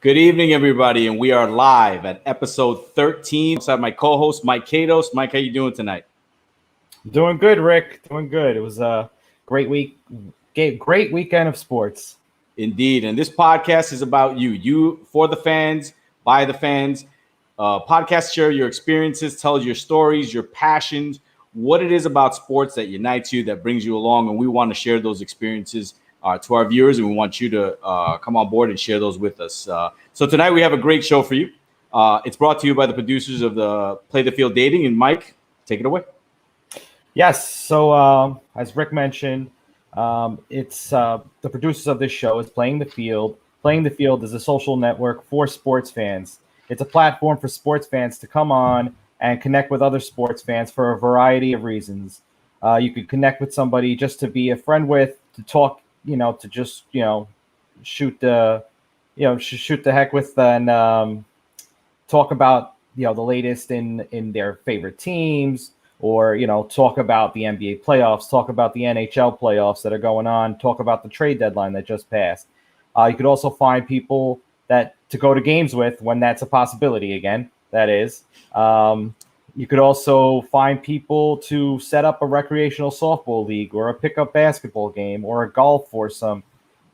Good evening, everybody, and we are live at episode 13. I have my co-host, Mike Kados. Mike, how you doing tonight? Doing good, Rick. Doing good. It was a great week, great weekend of sports. Indeed, and this podcast is about you. You for the fans, by the fans. Podcast share your experiences, tell your stories, your passions, what it is about sports that unites you, that brings you along, and we want to share those experiences to our viewers, and we want you to come on board and share those with us. So tonight we have a great show for you. It's brought to you by the producers of the Play the Field Dating. And Mike, take it away. Yes. So as Rick mentioned, it's the producers of this show is Playing the Field. Playing the Field is a social network for sports fans. It's a platform for sports fans to come on and connect with other sports fans for a variety of reasons. You could connect with somebody just to be a friend with, to talk, to just, shoot the heck with and talk about, the latest in their favorite teams, or, talk about the NBA playoffs, talk about the NHL playoffs that are going on, talk about the trade deadline that just passed. You could also find people to go to games with when that's a possibility again, that is. You could also find people to set up a recreational softball league or a pickup basketball game or a golf foursome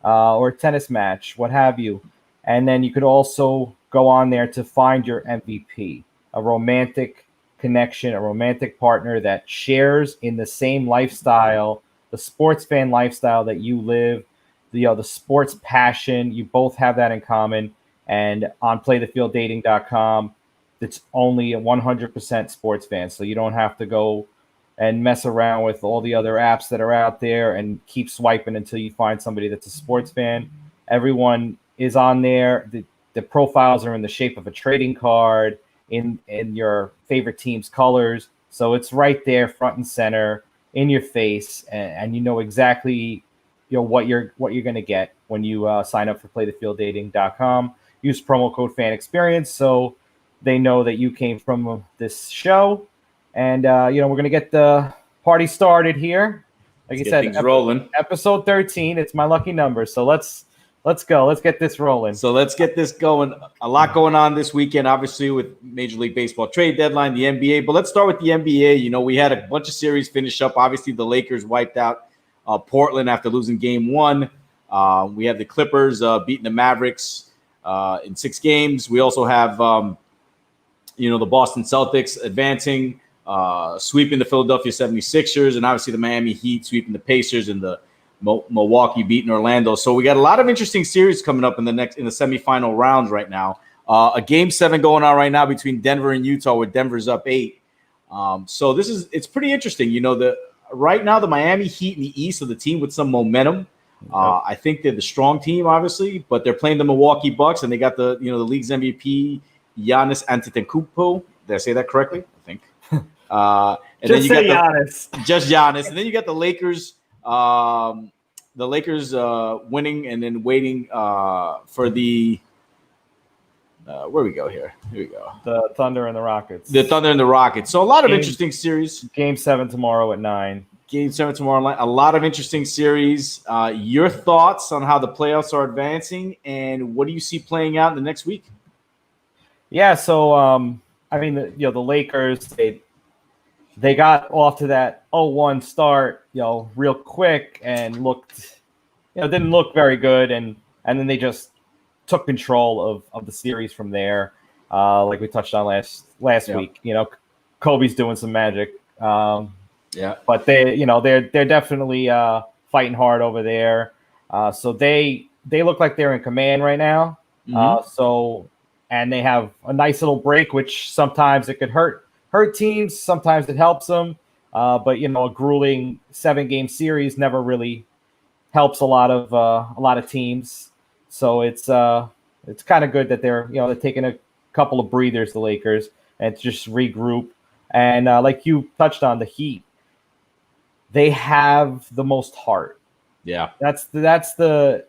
or a tennis match, what have you. And then you could also go on there to find your MVP, a romantic connection, a romantic partner that shares in the same lifestyle, the sports fan lifestyle that you live, the sports passion. You both have that in common. And on playthefielddating.com, it's only a 100% sports fan. So you don't have to go and mess around with all the other apps that are out there and keep swiping until you find somebody that's a sports fan. Everyone is on there. The profiles are in the shape of a trading card in your favorite team's colors. So it's right there, front and center, in your face, and you know exactly what you're going to get when you sign up for playthefielddating.com. Use promo code FANEXPERIENCE so they know that you came from this show. And we're going to get the party started here. Like you said, rolling. Episode 13. It's my lucky number. So let's go. Let's get this rolling. So let's get this going. A lot going on this weekend, obviously, with Major League Baseball trade deadline, the NBA. But let's start with the NBA. We had a bunch of series finish up. Obviously, the Lakers wiped out Portland after losing game one. We have the Clippers beating the Mavericks in 6 games. We also have, the Boston Celtics advancing, sweeping the Philadelphia 76ers, and obviously the Miami Heat sweeping the Pacers, and the Milwaukee beating Orlando. So we got a lot of interesting series coming up in the semifinal rounds right now. A game 7 going on right now between Denver and Utah, where Denver's up 8. So it's pretty interesting. Right now the Miami Heat in the East are the team with some momentum. I think they're the strong team, obviously, but they're playing the Milwaukee Bucks, and they got the league's MVP, Giannis Antetokounmpo. Did I say that correctly? I think. And just then you say got Giannis. Just Giannis, and then you got the Lakers. The Lakers winning, and then waiting for the where we go here. Here we go. The Thunder and the Rockets. The Thunder and the Rockets. So a lot of interesting series. Game 7 tomorrow at 9. Game 7 tomorrow night. A lot of interesting series. Your thoughts on how the playoffs are advancing, and what do you see playing out in the next week? Yeah. So the Lakers, they got off to that 0-1 start, real quick, and didn't look very good, and then they just took control of the series from there, like we touched on last week. Kobe's doing some magic. But they're definitely fighting hard over there. So they look like they're in command right now. Mm-hmm. And they have a nice little break, which sometimes it could hurt teams, sometimes it helps them. But a grueling 7-game series never really helps a lot of teams. So it's kind of good that they're taking a couple of breathers, the Lakers, and to just regroup. And like you touched on, the Heat, they have the most heart. Yeah, that's a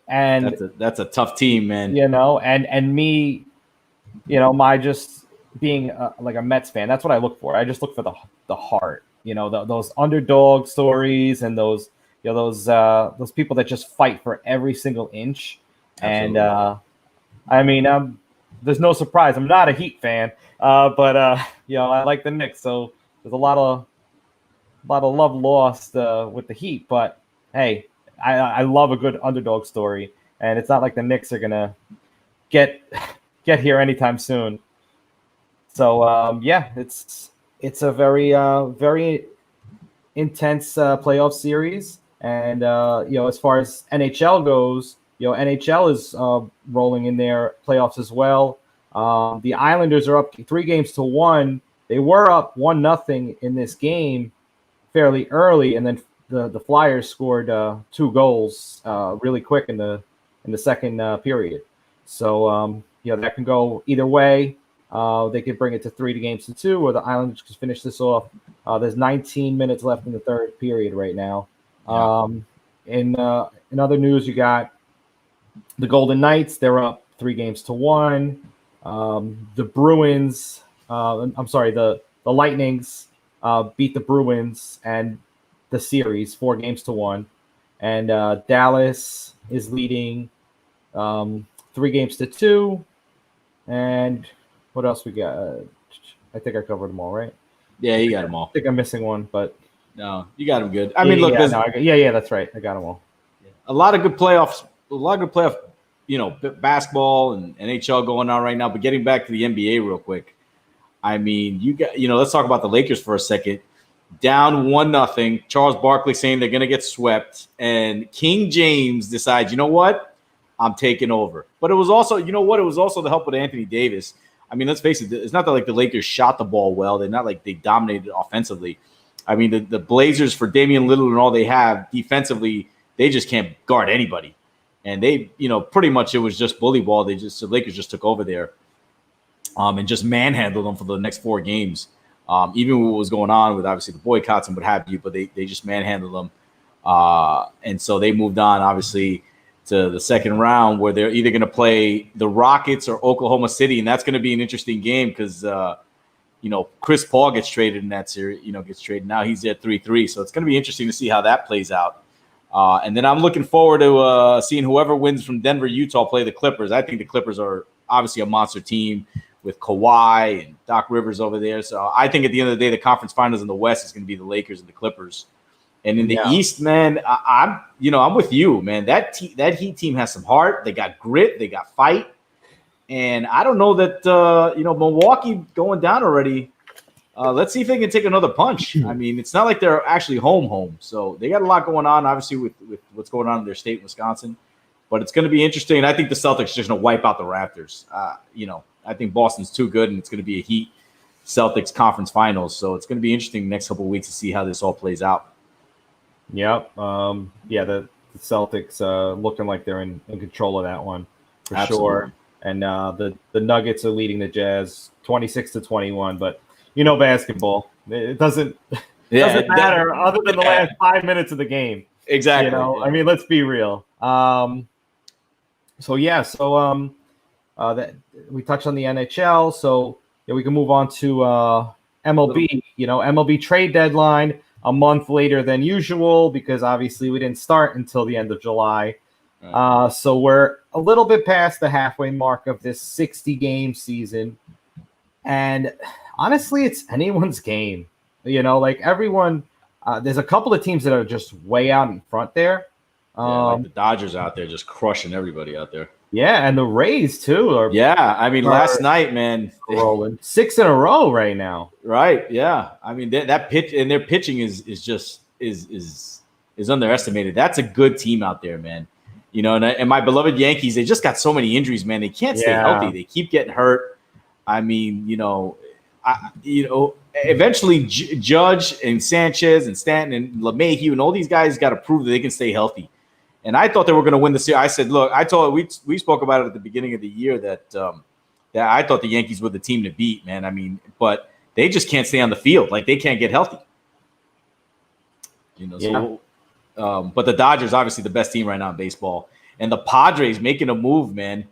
tough team, man. And me, my just being like a Mets fan, that's what I look for. I just look for the heart. Those underdog stories, and those people that just fight for every single inch. Absolutely. And I mean, there's no surprise. I'm not a Heat fan, but I like the Knicks. So there's a lot of love lost with the Heat. But hey, I love a good underdog story, and it's not like the Knicks are gonna get here anytime soon. So it's a very intense playoff series, and as far as NHL goes, NHL is rolling in their playoffs as well. The Islanders are up 3-1. They were up 1-0 in this game fairly early, and then the Flyers scored 2 goals really quick in the second period. So that can go either way. They could bring it to 3-2, or the Islanders could finish this off. There's 19 minutes left in the third period right now. Yeah. In other news, you got the Golden Knights. They're up 3-1. The Bruins. The Lightnings beat the Bruins and the series 4-1. And Dallas is leading 3-2. And what else we got? I think I covered them all, right? Yeah, you got them all. I think I'm missing one, but no, you got them good. I mean, look, that's right. I got them all. A lot of good playoffs. Basketball and NHL going on right now. But getting back to the NBA real quick, I mean, let's talk about the Lakers for a second. Down 1-0. Charles Barkley saying they're going to get swept, and King James decides, you know what, I'm taking over. But it was also, it was also the help of Anthony Davis. I mean, let's face it, it's not that like the Lakers shot the ball well. They're not like they dominated offensively. I mean, the Blazers, for Damian Lillard and all they have defensively, they just can't guard anybody. And they, pretty much it was just bully ball. The Lakers just took over there and just manhandled them for the next 4 games. Even what was going on with obviously the boycotts and what have you, but they just manhandled them. And so they moved on, obviously, to the second round, where they're either going to play the Rockets or Oklahoma City. And that's going to be an interesting game because, Chris Paul gets traded in that series, gets traded. Now he's at 3-3. So it's going to be interesting to see how that plays out. And then I'm looking forward to seeing whoever wins from Denver, Utah play the Clippers. I think the Clippers are obviously a monster team with Kawhi and Doc Rivers over there. So I think at the end of the day, the conference finals in the West is going to be the Lakers and the Clippers. And in the East, man, I'm with you, man. That Heat team has some heart. They got grit. They got fight. And I don't know that, Milwaukee going down already. Let's see if they can take another punch. I mean, it's not like they're actually home. So they got a lot going on, obviously, with what's going on in their state, Wisconsin. But it's going to be interesting. And I think the Celtics are just going to wipe out the Raptors. I think Boston's too good, and it's going to be a Heat-Celtics conference finals. So it's going to be interesting the next couple of weeks to see how this all plays out. Yep. The Celtics looking like they're in control of that one for Absolutely. Sure. And the Nuggets are leading the Jazz 26-21. But basketball, it doesn't matter other than the last 5 minutes of the game. Exactly. I mean, let's be real. That we touched on the NHL, so we can move on to MLB. MLB trade deadline a month later than usual because obviously we didn't start until the end of July. Right. So we're a little bit past the halfway mark of this 60-game season, and honestly, it's anyone's game. Everyone. There's a couple of teams that are just way out in front there. Like the Dodgers out there just crushing everybody out there. Yeah, and the Rays too. Last night, man, rolling 6 in a row right now. Right? Yeah. I mean that pitch and their pitching is underestimated. That's a good team out there, man. And my beloved Yankees, they just got so many injuries, man. They can't stay healthy. They keep getting hurt. I mean, eventually Judge and Sanchez and Stanton and LeMahieu and all these guys got to prove that they can stay healthy. And I thought they were going to win the series. I said, look, we spoke about it at the beginning of the year that I thought the Yankees were the team to beat, man. I mean, but they just can't stay on the field. Like they can't get healthy. But the Dodgers, obviously the best team right now in baseball. And the Padres making a move, man.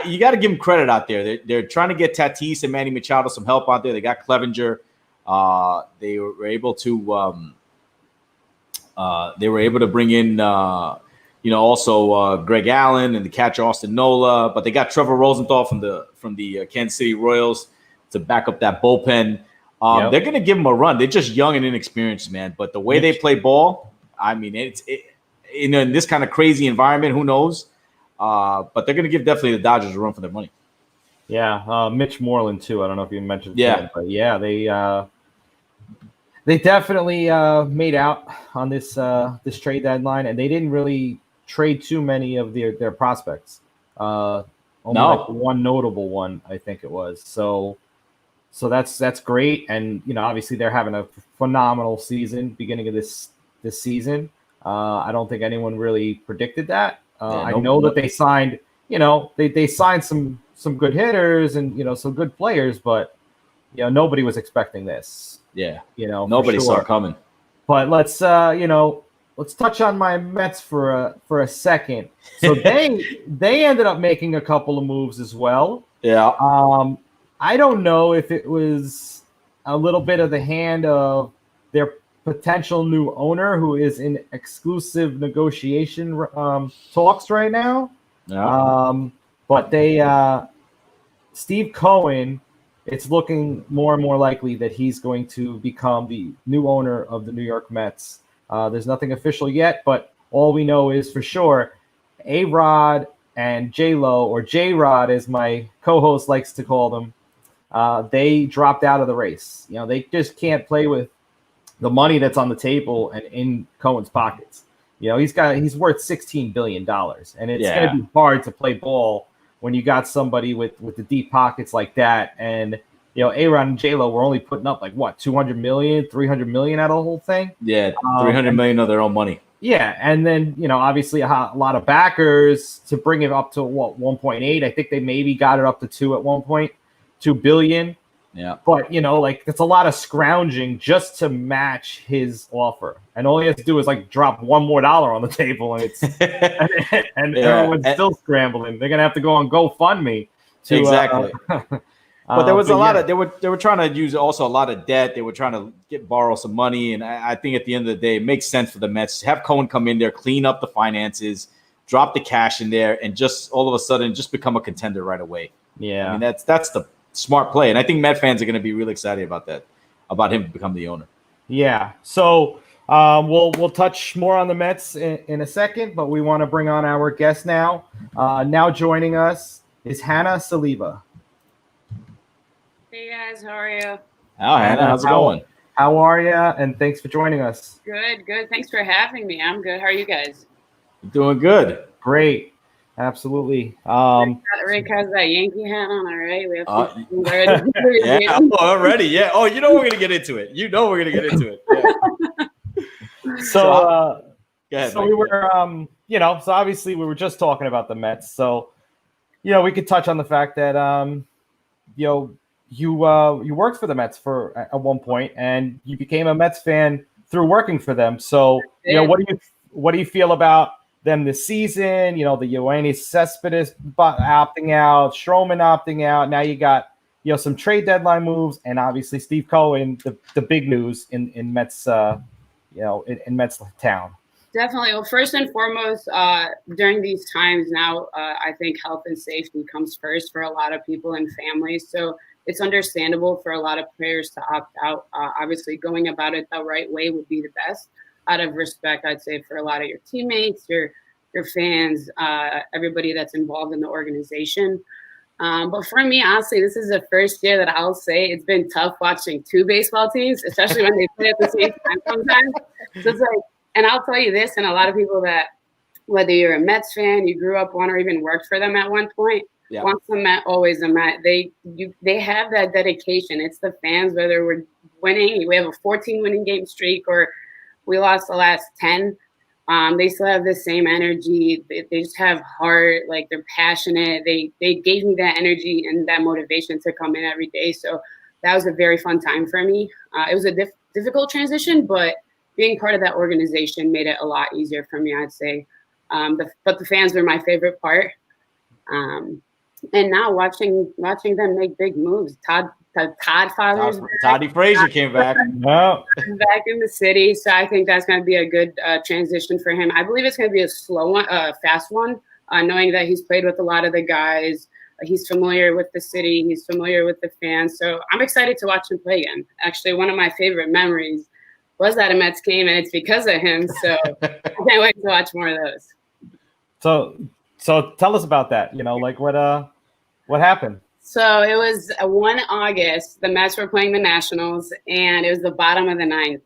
You got to give them credit out there. They're trying to get Tatis and Manny Machado some help out there. They got Clevenger. They were able to bring in also Greg Allen and the catcher Austin Nola, but they got Trevor Rosenthal from the Kansas City Royals to back up that bullpen. They're going to give them a run. They're just young and inexperienced, man. But the way they play ball, I mean, in this kind of crazy environment, who knows? But they're going to give definitely the Dodgers a run for their money. Yeah, Mitch Moreland too. I don't know if you mentioned. Yeah, but yeah, they definitely made out on this trade deadline, and they didn't really trade too many of their prospects. Only like one notable one, I think it was. So that's great, and obviously they're having a phenomenal season beginning of this season. I don't think anyone really predicted that. I know that they signed, they signed some good hitters and some good players, but nobody was expecting this. Yeah, nobody saw it coming. But let's touch on my Mets for a second. So they ended up making a couple of moves as well. Yeah. I don't know if it was a little bit of the hand of their potential new owner, who is in exclusive negotiation talks right now. Yeah. But Steve Cohen, it's looking more and more likely that he's going to become the new owner of the New York Mets. There's nothing official yet, but all we know is for sure A-Rod and J-Lo, or J-Rod as my co-host likes to call them, they dropped out of the race. They just can't play with the money that's on the table and in Cohen's pockets. He's worth $16 billion, and it's going to be hard to play ball when you got somebody with the deep pockets like that. And A-Rod and J-Lo were only putting up like what, 200 million, 300 million out of the whole thing. Yeah, 300 million of their own money. Yeah, and then obviously a lot of backers to bring it up to 1.8. I think they maybe got it up to 2 at one point, 2 billion. Yeah. But it's a lot of scrounging just to match his offer, and all he has to do is drop $1 more on the table, and it's and everyone's still scrambling. They're gonna have to go on GoFundMe to exactly. But there was a lot of they were trying to use also a lot of debt. They were trying to borrow some money, and I think at the end of the day, it makes sense for the Mets to have Cohen come in there, clean up the finances, drop the cash in there, and just all of a sudden just become a contender right away. Yeah, I mean that's the smart play, and I think Met fans are going to be really excited about that, about him to become the owner. Yeah. So we'll touch more on the Mets in a second, but we want to bring on our guest now. Now joining us is Hanna Saliba. Hey guys, how are you? Oh, Hanna, how's it going? How are you? And thanks for joining us. Good. Thanks for having me. I'm good. How are you guys? Doing good. Great. Absolutely. Rick has that Yankee hat on, all right? We have already. Yeah. Oh, we're going to get into it. We're going to get into it. Yeah. So ahead, we were, so obviously we were just talking about the Mets. So, we could touch on the fact that, you worked for the Mets at one point, and you became a Mets fan through working for them. So, what do you feel about them this season? The Yoenis Cespedes opting out, Stroman opting out. Now you got some trade deadline moves, and obviously Steve Cohen, the big news in Mets in Mets town. Definitely. Well, first and foremost, during these times now, I think health and safety comes first for a lot of people and families. So it's understandable for a lot of players to opt out. Obviously, going about it the right way would be the best. Out of respect, I'd say, for a lot of your teammates, your fans, everybody that's involved in the organization. But for me, honestly, this is the first year that I'll say it's been tough watching two baseball teams, especially when they play at the same time sometimes. So it's and I'll tell you this, and a lot of people that, whether you're a Mets fan, you grew up one, or even worked for them at one point, once a Met, always a Met. They have that dedication. It's the fans, whether we're winning, we have a 14 winning game streak, or we lost the last 10. They still have the same energy. They just have heart, they're passionate. They gave me that energy and that motivation to come in every day. So that was a very fun time for me. It was a difficult transition, but being part of that organization made it a lot easier for me, I'd say. But the fans were my favorite part. And now watching them make big moves. Todd Todd Father's Toddy Frazier came back. No. back in the city. So I think that's going to be a good transition for him. I believe it's going to be a slow one, fast one, knowing that he's played with a lot of the guys. He's familiar with the city. He's familiar with the fans. So I'm excited to watch him play again. Actually, one of my favorite memories was at a Mets game, and it's because of him. So I can't wait to watch more of those. So tell us about that. Like what happened? So it was 1 August. The Mets were playing the Nationals, and it was the bottom of the ninth.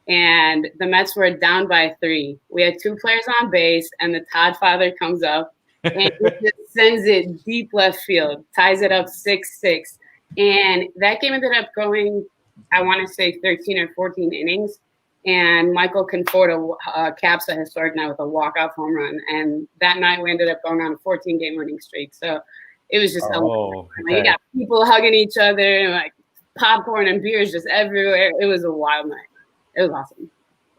And the Mets were down by 3. We had 2 players on base, and the Todd father comes up and he just sends it deep left field, ties it up 6-6. And that game ended up going, I want to say 13 or 14 innings. And Michael Conforto caps a historic night with a walk-off home run. And that night we ended up going on a 14-game winning streak. So it was just okay. You got people hugging each other and like popcorn and beers just everywhere. It was a wild night. It was awesome.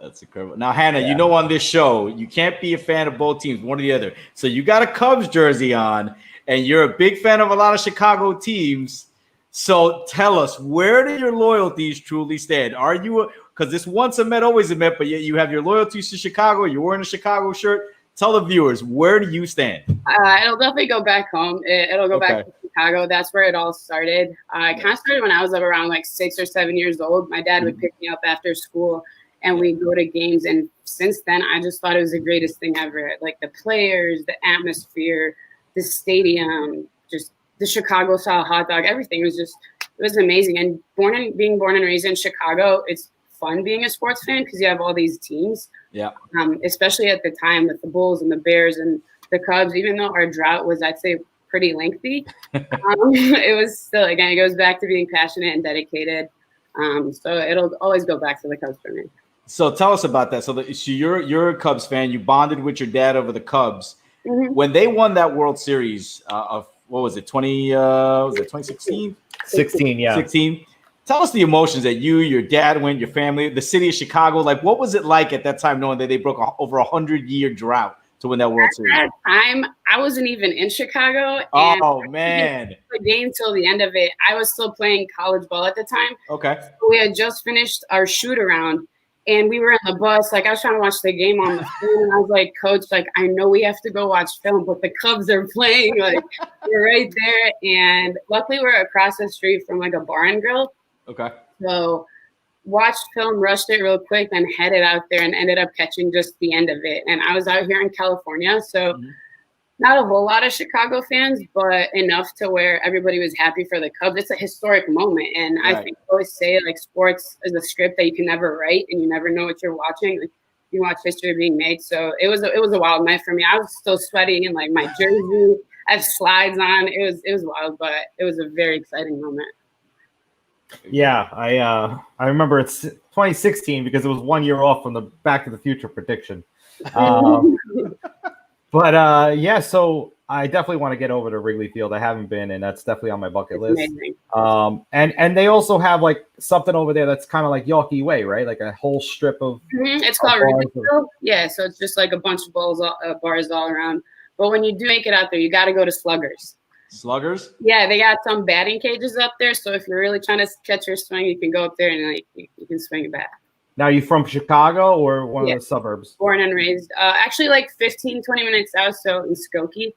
That's incredible. Now, Hannah, on this show, you can't be a fan of both teams, one or the other. So you got a Cubs jersey on, and you're a big fan of a lot of Chicago teams. So tell us, where do your loyalties truly stand? Are you because this once a Met, always a Met, but yet you have your loyalties to Chicago. You're wearing a Chicago shirt. Tell the viewers, where do you stand? It'll definitely go back home. It'll go back to Chicago. That's where it all started. I kind of started when I was around like 6 or 7 years old. My dad would pick me up after school, and we'd go to games. And since then, I just thought it was the greatest thing ever. Like the players, the atmosphere, the stadium, just the Chicago-style hot dog, everything was it was amazing. And being born and raised in Chicago, it's fun being a sports fan because you have all these teams. Yeah. Especially at the time with the Bulls and the Bears and the Cubs, even though our drought was, I'd say, pretty lengthy, it was still, again, it goes back to being passionate and dedicated. So it'll always go back to the Cubs for me. So tell us about that. So you're a Cubs fan. You bonded with your dad over the Cubs. Mm-hmm. When they won that World Series of what was it, 2016? 16, yeah. 16. Tell us the emotions that you, your dad went, your family, the city of Chicago. Like, what was it like at that time knowing that they broke over 100-year drought to win that World Series? At that time, I wasn't even in Chicago. And oh, man. The game till the end of it, I was still playing college ball at the time. Okay. So we had just finished our shoot-around, and we were in the bus. Like, I was trying to watch the game on the phone, and I was like, Coach, like, I know we have to go watch film, but the Cubs are playing. Like, we're right there. And luckily, we're across the street from, like, a bar and grill. Okay. So watched film, rushed it real quick, then headed out there and ended up catching just the end of it. And I was out here in California, so not a whole lot of Chicago fans, but enough to where everybody was happy for the Cubs. It's a historic moment. And I think I always say, like, sports is a script that you can never write and you never know what you're watching. Like, you watch history being made. So it was a wild night for me. I was still sweating in, like, my jersey. I have slides on. It was wild, but it was a very exciting moment. Yeah, I remember it's 2016 because it was 1 year off from the Back to the Future prediction. But so I definitely want to get over to Wrigley Field. I haven't been, and that's definitely on my bucket list. Amazing. And they also have like something over there that's kind of like Yawkey Way, right? Like a whole strip of. It's called Wrigley Field. Yeah, so it's just like a bunch of bars all around. But when you do make it out there, you got to go to Sluggers. Sluggers? Yeah, they got some batting cages up there. So if you're really trying to catch your swing, you can go up there and like you can swing it back. Now, are you from Chicago or one of the suburbs? Born and raised. Actually, like 15, 20 minutes south, so in Skokie.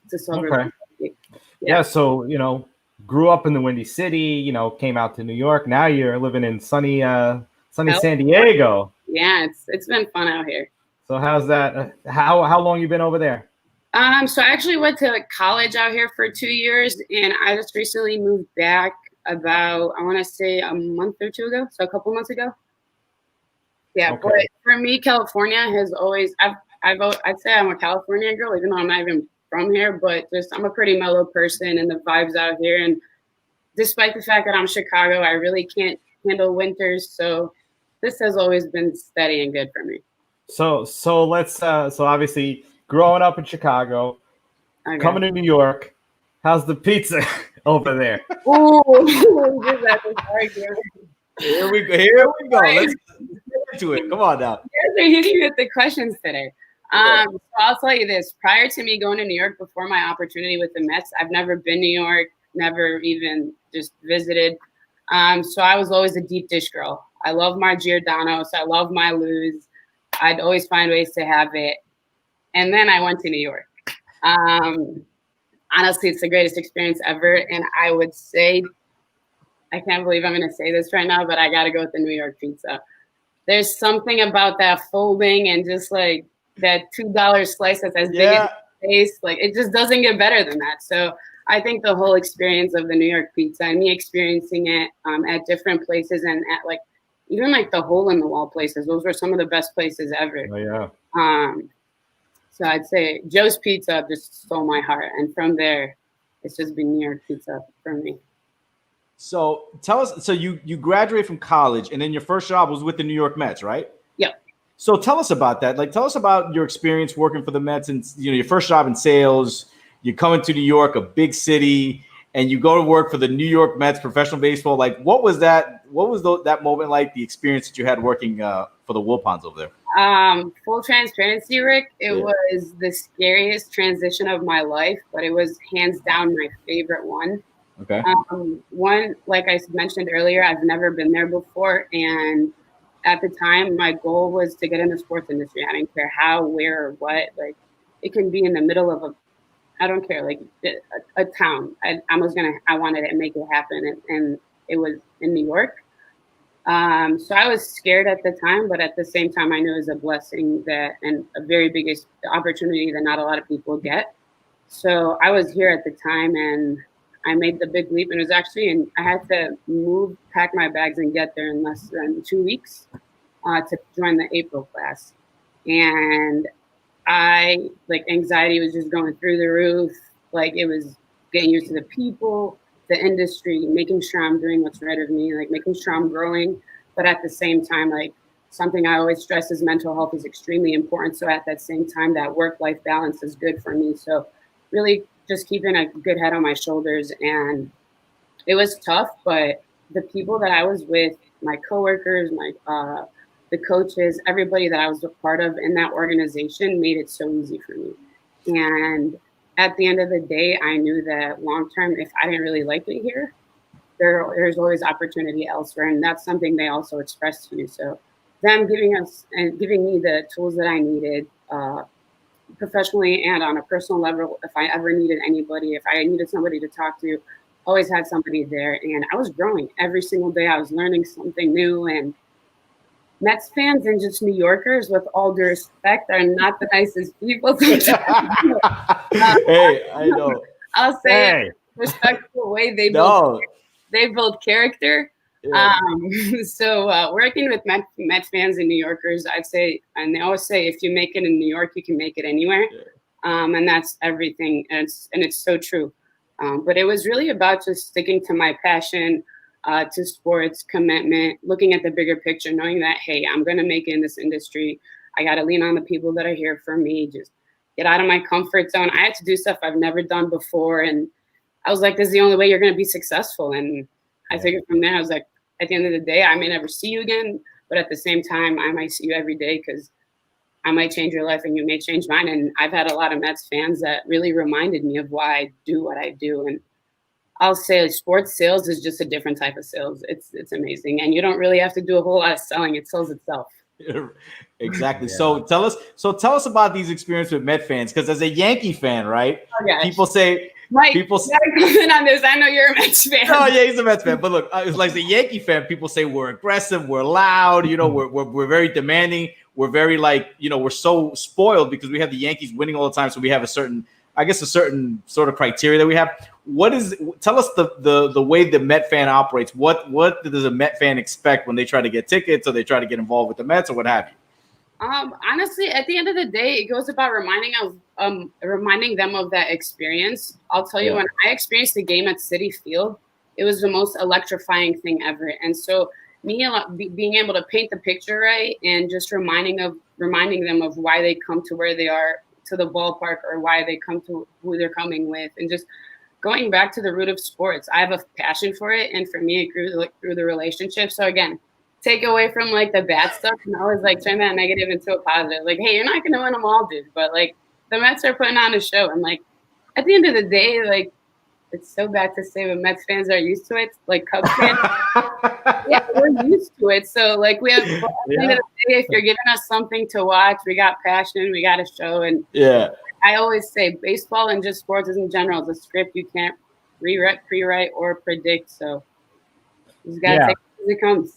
It's a suburb. Okay. Yeah, so, grew up in the Windy City, came out to New York. Now you're living in sunny San Diego. Yeah, it's been fun out here. So how's that? How long you been over there? So I actually went to college out here for 2 years, and I just recently moved back about, I want to say a month or two ago, so a couple months ago. Yeah, okay. But for me, California has always, I'd say I'm a California girl, even though I'm not even from here, but just I'm a pretty mellow person, and the vibes out here, and despite the fact that I'm Chicago, I really can't handle winters, so this has always been steady and good for me. So let's, so obviously, growing up in Chicago, coming to New York, how's the pizza over there? Ooh, Here we go. Let's get into it. Come on now. You're hitting with the questions today. So I'll tell you this. Prior to me going to New York, before my opportunity with the Mets, I've never been to New York. never even just visited. So I was always a deep dish girl. I love my Giordano's. I love my Lou's. I'd always find ways to have it. And then I went to New York. Honestly, it's the greatest experience ever. And I would say, I can't believe I'm going to say this right now, but I got to go with the New York pizza. There's something about that folding and just like that $2 slice that's as big as your face. Like, it just doesn't get better than that. So I think the whole experience of the New York pizza and me experiencing it at different places and at like, even like the hole in the wall places, those were some of the best places ever. Oh, yeah. So I'd say Joe's Pizza just stole my heart. And from there, it's just been New York pizza for me. So tell us, so you graduated from college and then your first job was with the New York Mets, right? Yep. So tell us about that. Like, tell us about your experience working for the Mets and, your first job in sales. You come into New York, a big city, and you go to work for the New York Mets professional baseball. Like, what was that? What was that moment like, the experience that you had working for the Wilpons over there? Full transparency, Rick, it was the scariest transition of my life, but it was hands down my favorite one. Okay. One, like I mentioned earlier, I've never been there before. And at the time, my goal was to get in the sports industry. I didn't care how, where, or what. Like, it can be in the middle of I don't care, like a town. I wanted to make it happen. And it was in New York. So I was scared at the time, but at the same time, I knew it was a blessing and a very big opportunity that not a lot of people get. So I was here at the time and I made the big leap, and it was actually, I had to pack my bags and get there in less than 2 weeks to join the April class. And anxiety was just going through the roof. Like, it was getting used to the people, the industry, making sure I'm doing what's right of me, like making sure I'm growing. But at the same time, like, something I always stress is mental health is extremely important. So at that same time, that work-life balance is good for me. So really just keeping a good head on my shoulders. And it was tough, but the people that I was with, my coworkers, the coaches, everybody that I was a part of in that organization made it so easy for me. And at the end of the day, I knew that long-term, if I didn't really like it here, there's always opportunity elsewhere. And that's something they also expressed to me. So them giving me the tools that I needed, professionally and on a personal level, if I ever needed anybody, if I needed somebody to talk to, always had somebody there. And I was growing every single day. I was learning something new. And Mets fans and just New Yorkers, with all due respect, are not the nicest people. Hey, I know. I'll say respectful way they build character. Yeah. So working with Mets fans and New Yorkers, I'd say, and they always say, if you make it in New York, you can make it anywhere. Yeah. And that's everything. And it's so true. But it was really about just sticking to my passion, to sports, commitment, looking at the bigger picture, knowing that, hey, I'm going to make it in this industry. I got to lean on the people that are here for me, just get out of my comfort zone. I had to do stuff I've never done before. And I was like, this is the only way you're going to be successful. And I figured from there, I was like, at the end of the day, I may never see you again, but at the same time, I might see you every day because I might change your life and you may change mine. And I've had a lot of Mets fans that really reminded me of why I do what I do. And I'll say sports sales is just a different type of sales. It's amazing. And you don't really have to do a whole lot of selling. It sells itself. Exactly. Yeah. So tell us about these experiences with Met fans, because as a Yankee fan, right? Oh, people say Mike, comment on this. I know you're a Mets fan. Oh yeah, he's a Mets fan. But look, it's like the Yankee fan. People say we're aggressive, we're loud. We're very demanding. We're very we're so spoiled because we have the Yankees winning all the time. So we have a certain sort of criteria that we have. Tell us the way the Met fan operates. What does a Met fan expect when they try to get tickets or they try to get involved with the Mets or what have you? Honestly, at the end of the day, it goes about reminding them of that experience. I'll tell you, when I experienced the game at Citi Field, it was the most electrifying thing ever. And so me being able to paint the picture right and just reminding them of why they come to where they are, to the ballpark, or why they come to who they're coming with, and just going back to the root of sports. I have a passion for it, and for me, it grew through the relationship. So again, take away from the bad stuff and always turn that negative into a positive. Hey, you're not going to win them all, dude, but the Mets are putting on a show, and at the end of the day, it's so bad to say, but Mets fans are used to it. Like Cubs fans, yeah, we're used to it. So like we have, at the end of the day, if you're giving us something to watch, we got passion, we got a show, and I always say baseball and just sports in general is a script you can't pre-write or predict. So you just gotta take it as it comes.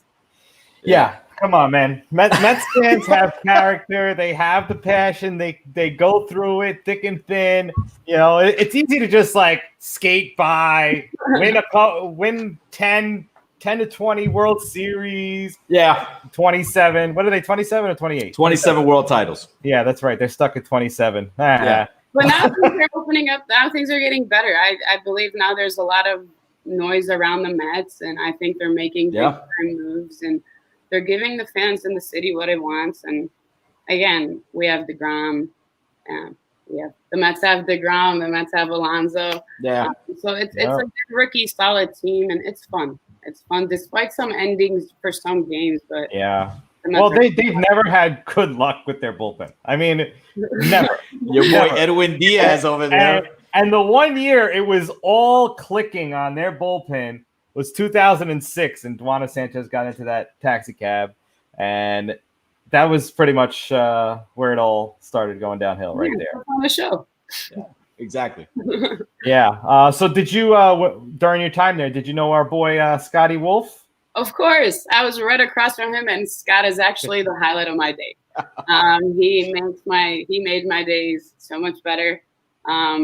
Yeah, come on, man. Mets fans have character. They have the passion. They go through it thick and thin. You know, it's easy to just like skate by, win 10 to 20 World Series. Yeah. 27. What are they, 27 or 28? 27 world titles. Yeah, that's right. They're stuck at 27. Yeah. But now things are opening up. Now things are getting better. I believe now there's a lot of noise around the Mets, and I think they're making big time moves, and they're giving the fans in the city what it wants. And again, we have DeGrom, and the Mets have DeGrom, the Mets have Alonso. Yeah. So it's a good rookie, solid team, and it's fun. It's fun despite some endings for some games, but well, they've never had good luck with their bullpen. I mean, never. Your boy Edwin Diaz over there. And the 1 year it was all clicking on their bullpen was 2006, and Duana Sanchez got into that taxi cab, and that was pretty much where it all started going downhill right there. On the show. Yeah, exactly. So did you, during your time there, did you know our boy Scotty Wolf? Of course. I was right across from him, and Scott is actually the highlight of my day. He made my days so much better.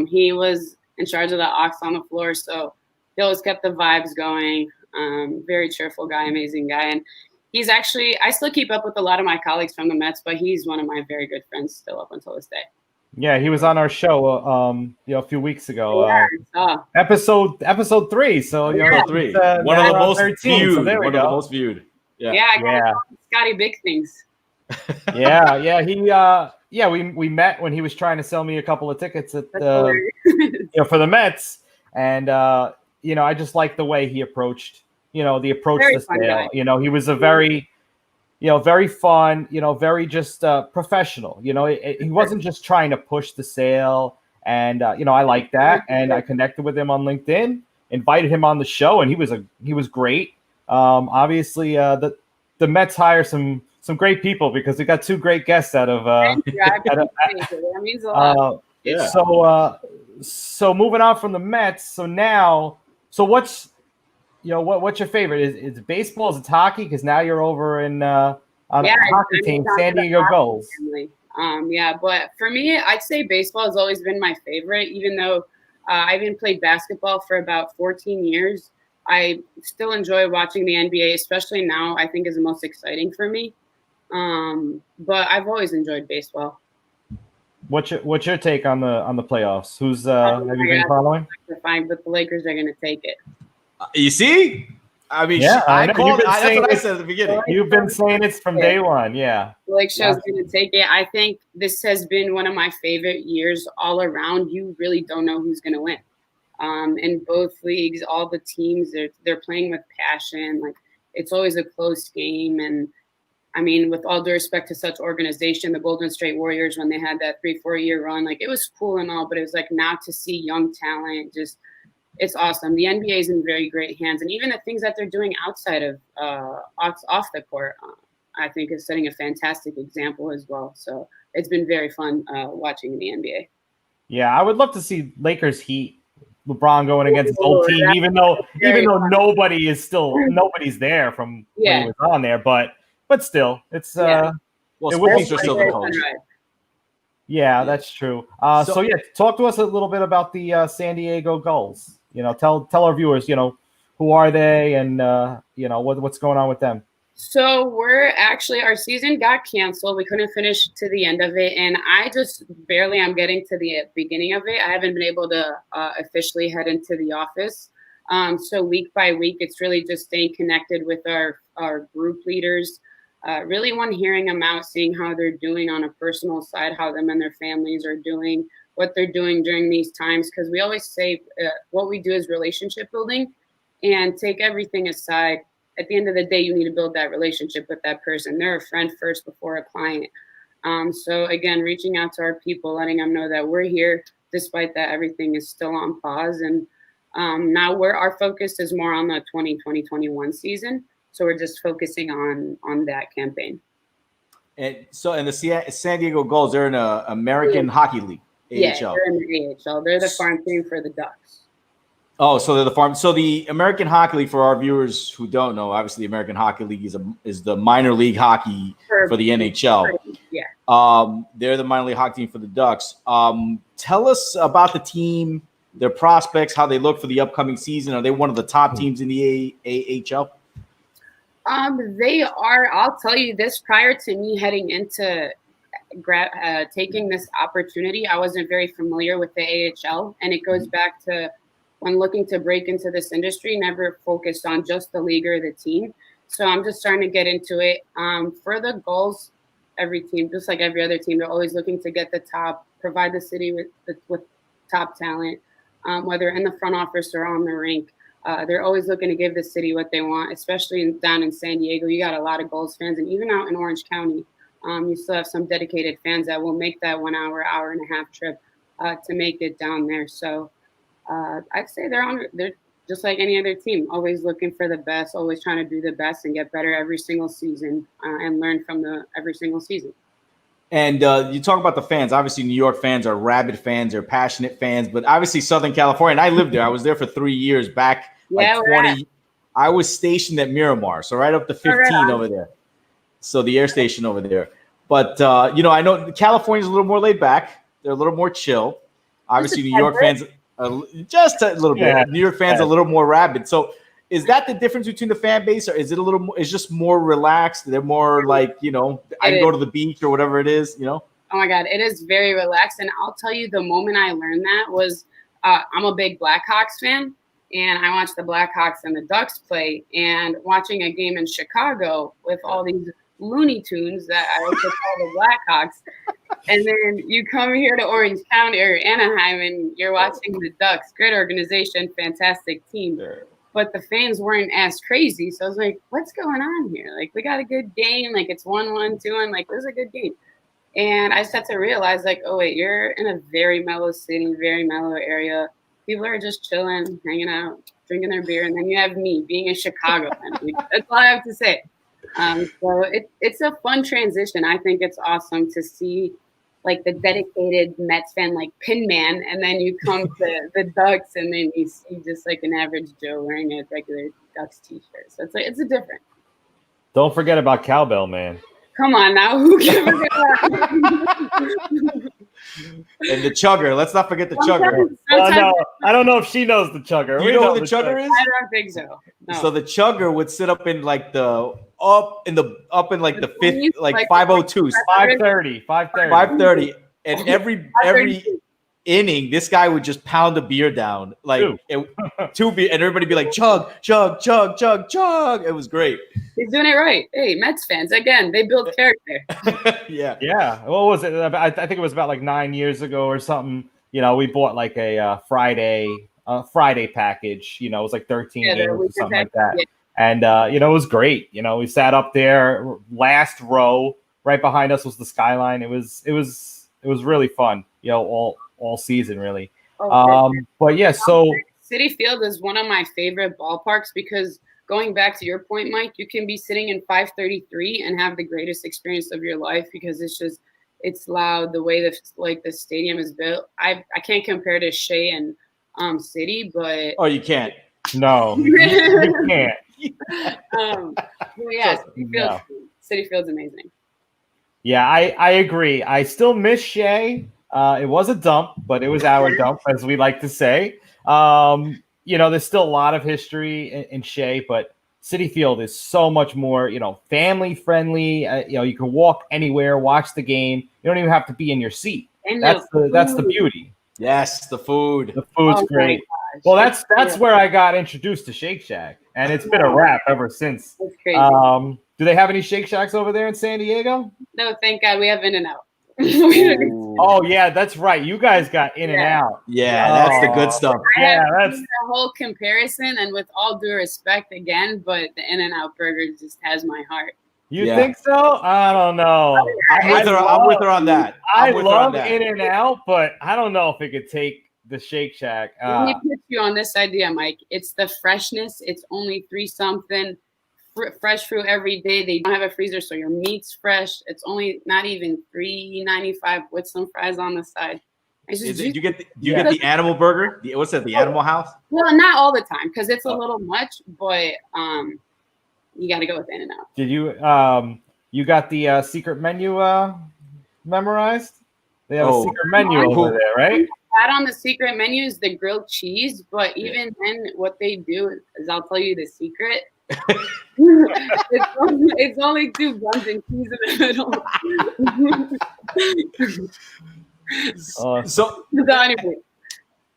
He was in charge of the aux on the floor, so he always kept the vibes going. Very cheerful guy, amazing guy. And he's actually, I still keep up with a lot of my colleagues from the Mets, but he's one of my very good friends still up until this day. Yeah, he was on our show, a few weeks ago. Episode 3. So three. One of the most viewed. So one of the most viewed. Yeah. Scotty big things. We met when he was trying to sell me a couple of tickets at for the Mets, and I just like the way he approached the approach to sale. He was a very very fun, very just professional. He wasn't just trying to push the sale, and I like that, and I connected with him on LinkedIn, invited him on the show, and he was great. Obviously, the Mets hire some great people because we got 2 great guests out of. That means a lot. So moving on from the Mets. So what's your favorite? Is it baseball? Is it hockey? Because now you're over in on a hockey team, San Diego Gulls. But for me, I'd say baseball has always been my favorite, even though I haven't played basketball for about 14 years. I still enjoy watching the NBA, especially now. I think is the most exciting for me. But I've always enjoyed baseball. What's your take on the playoffs? Who's have you been following? But the Lakers are going to take it. You see? I mean, that's what I said at the beginning. You've been saying it from day one, The Lake Show's going to take it. I think this has been one of my favorite years all around. You really don't know who's going to win. In both leagues, all the teams, they're playing with passion. Like, it's always a close game. And, I mean, with all due respect to such organization, the Golden State Warriors, when they had that 3-4 year run, like, it was cool and all, but it was like now to see young talent just – it's awesome. The NBA is in very great hands, and even the things that they're doing outside of off the court, I think is setting a fantastic example as well. So it's been very fun watching the NBA. Yeah, I would love to see Lakers Heat, LeBron going against his old team, even though nobody's there from when he was on there, but still, it's sports are still the coach. Yeah, that's true. Talk to us a little bit about the San Diego Gulls. Tell our viewers, who are they, and what's going on with them. So our season got canceled. We couldn't finish to the end of it, and I just barely am getting to the beginning of it. I haven't been able to officially head into the office. So week by week, it's really just staying connected with our group leaders. Really hearing them out, seeing how they're doing on a personal side, how them and their families are doing, what they're doing during these times. Because we always say what we do is relationship building, and take everything aside. At the end of the day, you need to build that relationship with that person. They're a friend first before a client. So again, reaching out to our people, letting them know that we're here, despite that everything is still on pause. And Now our focus is more on the 2020-21 season. So we're just focusing on that campaign. And the San Diego Gulls, they're in a American Hockey League, AHL. Yeah, they're in the AHL. They're the farm team for the Ducks. Oh, so they're the farm. So the American Hockey League, for our viewers who don't know, obviously the American Hockey League is the minor league hockey for the NHL. Yeah. They're the minor league hockey team for the Ducks. Tell us about the team, their prospects, how they look for the upcoming season. Are they one of the top teams in the AHL? They are. I'll tell you this, prior to me heading into taking this opportunity, I wasn't very familiar with the AHL, and it goes back to when looking to break into this industry, never focused on just the league or the team. So I'm just starting to get into it. For the Gulls, every team, just like every other team, they're always looking to get the top, provide the city with top talent, whether in the front office or on the rink. They're always looking to give the city what they want, especially down in San Diego. You got a lot of Gulls fans, and even out in Orange County, you still have some dedicated fans that will make that 1 hour, hour and a half trip to make it down there. So I'd say they're just like any other team, always looking for the best, always trying to do the best and get better every single season and learn from every single season. And you talk about the fans. Obviously, New York fans are rabid fans, they're passionate fans, but obviously Southern California, and I lived there. I was there for 3 years back, like 20. I was stationed at Miramar, so right up to 15 over there. So the air station over there. But, I know California's a little more laid back. They're a little more chill. Obviously, New York fans, just a little bit. Yeah. New York fans, a little more rabid. So is that the difference between the fan base, or is it a little more, it's just more relaxed? They're more like, I can go to the beach or whatever it is, Oh my God, it is very relaxed. And I'll tell you, the moment I learned that was, I'm a big Blackhawks fan, and I watched the Blackhawks and the Ducks play, and watching a game in Chicago with all these Looney Tunes that I like to call the Blackhawks. And then you come here to Orange County or Anaheim and you're watching the Ducks. Great organization, fantastic team. Sure. But the fans weren't as crazy. So I was like, what's going on here? Like, we got a good game. Like, it's 1-1, 2-1. Like, it was a good game. And I just had to realize, like, oh, wait, you're in a very mellow city, very mellow area. People are just chilling, hanging out, drinking their beer. And then you have me being in Chicago. Like, that's all I have to say. So it's a fun transition. I think it's awesome to see like the dedicated Mets fan, like Pin Man, and then you come to the Ducks, and then you see just like an average Joe wearing a regular Ducks t-shirt. So it's a different. Don't forget about Cowbell Man. Come on now, who can forget that? And the chugger. Let's not forget the chugger. No, I don't know if she knows the chugger. You know who the chugger is? I don't think so. No. So the chugger would sit up in like up in the fifth, like 502s, 5:30, and every inning, this guy would just pound a beer down, like two beer, and everybody be like chug, chug, chug, chug, chug. It was great. He's doing it right. Hey, Mets fans, again, they build character. Yeah. What was it? I think it was about like 9 years ago or something. We bought like a Friday package. It was like 13 games or something like that. Yeah. And it was great. We sat up there, last row, right behind us was the skyline. It was really fun. All season really. But yeah, so Citi Field is one of my favorite ballparks because going back to your point, Mike, you can be sitting in 533 and have the greatest experience of your life because it's loud. The way the stadium is built, I can't compare to Shea and City, but you can't. No, you can't. Citi Field's amazing. Yeah, I agree. I still miss Shea. It was a dump, but it was our dump, as we like to say. There's still a lot of history in Shea, but Citi Field is so much more, family friendly. You can walk anywhere, watch the game. You don't even have to be in your seat. And that's the beauty. Yes, the food. The food's great. Well, that's where I got introduced to Shake Shack, and it's been a wrap ever since. That's crazy. Do they have any Shake Shacks over there in San Diego? No, thank God we have In-N-Out. Oh yeah, that's right. You guys got In-N-Out. Yeah, that's the good stuff. That's the whole comparison, and with all due respect again, but the In-N-Out burger just has my heart. You think so? I don't know. I'm with her on that. I love In-N-Out, but I don't know if it could take the Shake Shack. Let me put you on this idea, Mike. It's the freshness. It's only 3-something. Fresh fruit every day. They don't have a freezer, so your meat's fresh. It's only not even $3.95 with some fries on the side. Do you get the animal burger? What's that? The Animal House? Well, not all the time because it's a little much, but you got to go with In-N-Out. Did you you got the secret menu memorized? They have a secret menu over there, right? That on the secret menu is the grilled cheese, but even then, what they do is I'll tell you the secret. it's only 2 buns and cheese in the middle. So anyway.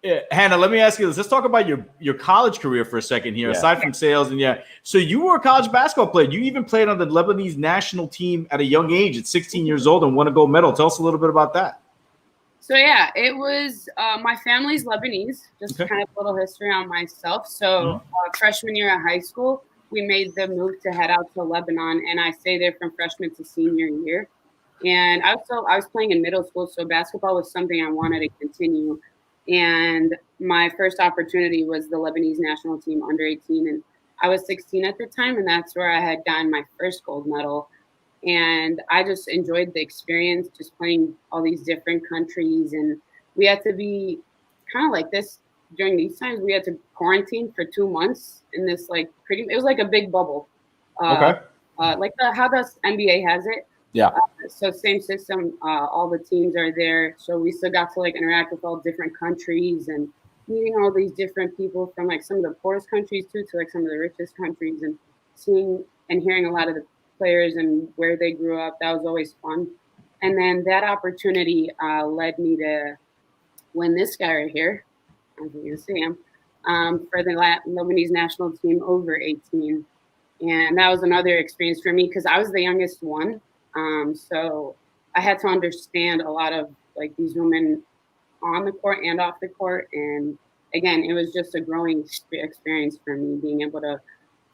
Yeah, Hanna, let me ask you this. Let's talk about your college career for a second here, aside from sales. And so you were a college basketball player. You even played on the Lebanese national team at a young age, at 16 years old, and won a gold medal. Tell us a little bit about that. So it was my family's Lebanese. Just kind of a little history on myself. So freshman year of high school, we made the move to head out to Lebanon, and I stayed there from freshman to senior year. And I was playing in middle school, so basketball was something I wanted to continue. And my first opportunity was the Lebanese national team under 18, and I was 16 at the time, and that's where I had gotten my first gold medal. And I just enjoyed the experience, just playing all these different countries. And we had to be kind of like this during these times. We had to quarantine for 2 months in this it was like a big bubble. Like how the NBA has it. Yeah. So same system. All the teams are there. So we still got to interact with all different countries and meeting all these different people from some of the poorest countries to some of the richest countries, and seeing and hearing a lot of the players and where they grew up. That was always fun. And then that opportunity led me to win this guy right here. As you can see him, for the Lebanese national team over 18. And that was another experience for me because I was the youngest one. So I had to understand a lot of these women on the court and off the court. And again, it was just a growing experience for me, being able to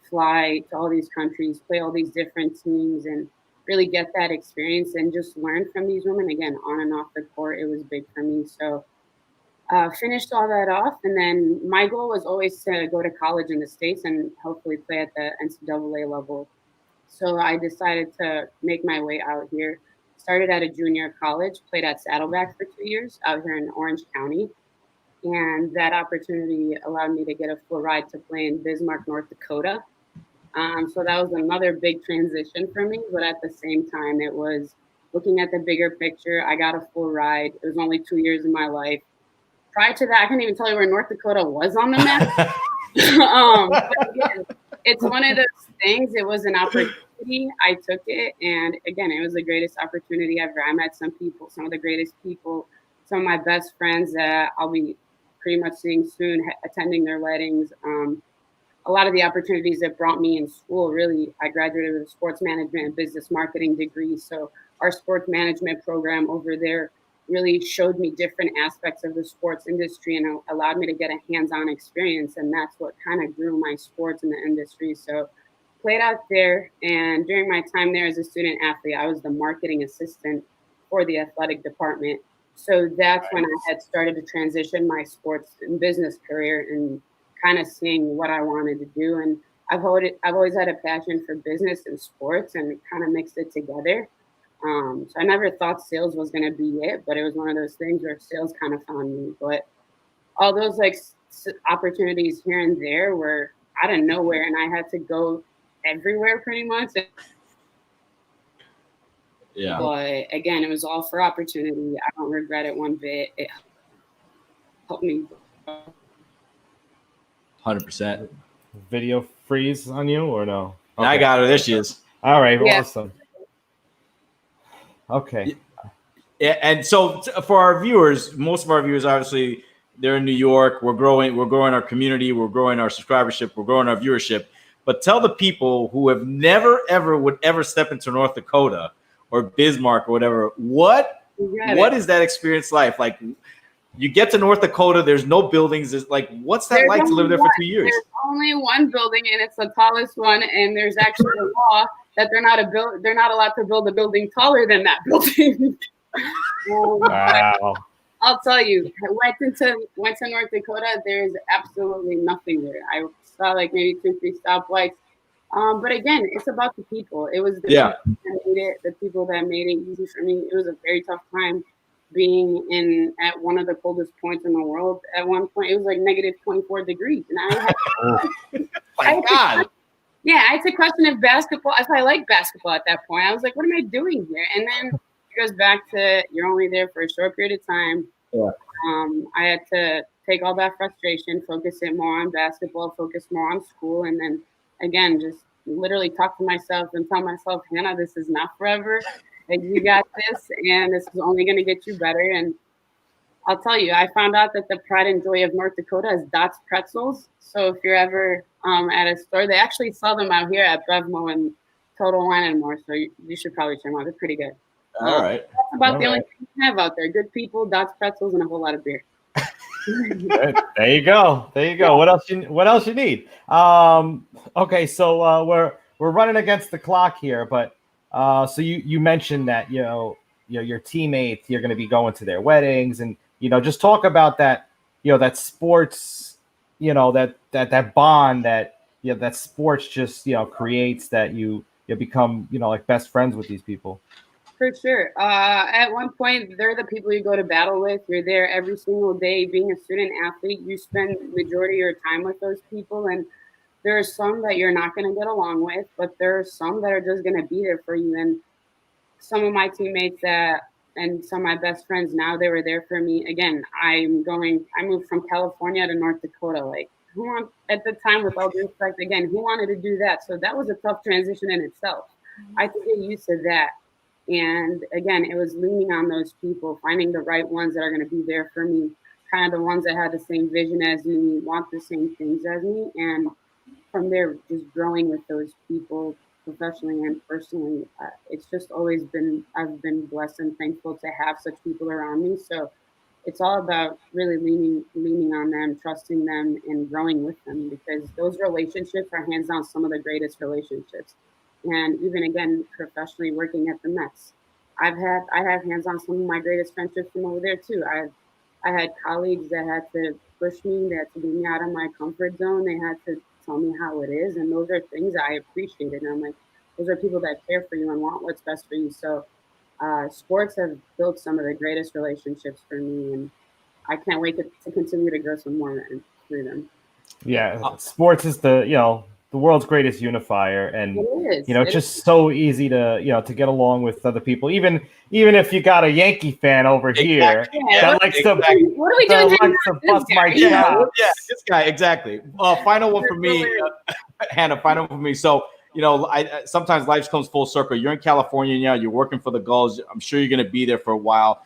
fly to all these countries, play all these different teams, and really get that experience and just learn from these women. Again, on and off the court, it was big for me. So finished all that off. And then my goal was always to go to college in the States and hopefully play at the NCAA level. So I decided to make my way out here. Started at a junior college, played at Saddleback for 2 years out here in Orange County. And that opportunity allowed me to get a full ride to play in Bismarck, North Dakota. So that was another big transition for me. But at the same time, it was looking at the bigger picture. I got a full ride. It was only 2 years of my life. Prior to that, I couldn't even tell you where North Dakota was on the map. But again, it's one of those things. It was an opportunity. I took it. And again, it was the greatest opportunity ever. I met some of the greatest people, some of my best friends that I'll be pretty much seeing soon, attending their weddings. A lot of the opportunities that brought me in school, really, I graduated with a sports management and business marketing degree. So our sports management program over there really showed me different aspects of the sports industry and allowed me to get a hands-on experience. And that's what kind of grew my sports in the industry. So played out there. And during my time there as a student athlete, I was the marketing assistant for the athletic department. So that's when I had started to transition my sports and business career and kind of seeing what I wanted to do. And I've always had a passion for business and sports and kind of mixed it together. So I never thought sales was going to be it, but it was one of those things where sales kind of found me. But all those opportunities here and there were out of nowhere, and I had to go everywhere pretty much. Yeah. But again, it was all for opportunity. I don't regret it one bit. It helped me. 100%. Video freeze on you or no? Okay. I got her. There she is. All right. Yeah. Awesome. Okay. Yeah, and so for our viewers, most of our viewers, obviously, they're in New York. We're growing our community. We're growing our subscribership. We're growing our viewership. But tell the people who have never, ever would ever step into North Dakota or Bismarck or whatever, what is that experience like? You get to North Dakota, there's no buildings. There's what's that like to live there for 2 years? There's only one building, and it's the tallest one. And there's actually a law that they're not allowed to build a building taller than that building. Wow. I'll tell you, I went to North Dakota. There's absolutely nothing there. I saw like maybe 2, 3 stoplights. But again, it's about the people. It was the Yeah. people that made it, the people that made it easy for me. It was a very tough time being in at one of the coldest points in the world. At one point, it was like negative 24 degrees, and I had, My God. yeah, I had to question if I liked basketball at that point. I was like, what am I doing here? And then it goes back to you're only there for a short period of time. Yeah. I had to take all that frustration, focus it more on basketball, focus more on school, and then again, just literally talk to myself and tell myself, Hannah, this is not forever. Like, you got this, and this is only going to get you better. And I'll tell you, I found out that the pride and joy of North Dakota is Dots pretzels. So if you're ever at a store, they actually sell them out here at Bevmo and Total Wine and More. So you should probably check them out. They're pretty good. All right. That's about the only thing you have out there. Good people, Dots pretzels, and a whole lot of beer. There you go. There you go. What else you need? Okay, so we're running against the clock here, but so you mentioned that your teammates, you're going to be going to their weddings, and just talk about that, that sports, that bond that that sports just creates, that you become like best friends with these people. For sure. At one point, they're the people you go to battle with. You're there every single day. Being a student athlete, you spend the majority of your time with those people. And there are some that you're not going to get along with, but there are some that are just going to be there for you. And some of my teammates and some of my best friends now, they were there for me. Again, I moved from California to North Dakota. Like, at the time, with all due respect, again, who wanted to do that? So that was a tough transition in itself. I had to get used to that. And again, it was leaning on those people, finding the right ones that are going to be there for me, kind of the ones that had the same vision as me, want the same things as me. And from there, just growing with those people professionally and personally. It's just always been, I've been blessed and thankful to have such people around me. So it's all about really leaning on them, trusting them, and growing with them, because those relationships are hands down some of the greatest relationships. And even again, professionally working at the Mets, I have hands on some of my greatest friendships from over there too. I had colleagues that had to push me, that had to get me out of my comfort zone. They had to tell me how it is, and those are things I appreciated. And I'm like, those are people that care for you and want what's best for you. So sports have built some of the greatest relationships for me, and I can't wait to continue to grow some more through them. Yeah, sports is the world's greatest unifier, and it's just so easy to to get along with other people, even if you got a Yankee fan over here that likes to what are we doing to bust my chops. Yeah, this guy, exactly. Final one for me, Hannah. Final one for me. So I sometimes life comes full circle. You're in California now. You're working for the Gulls. I'm sure you're going to be there for a while.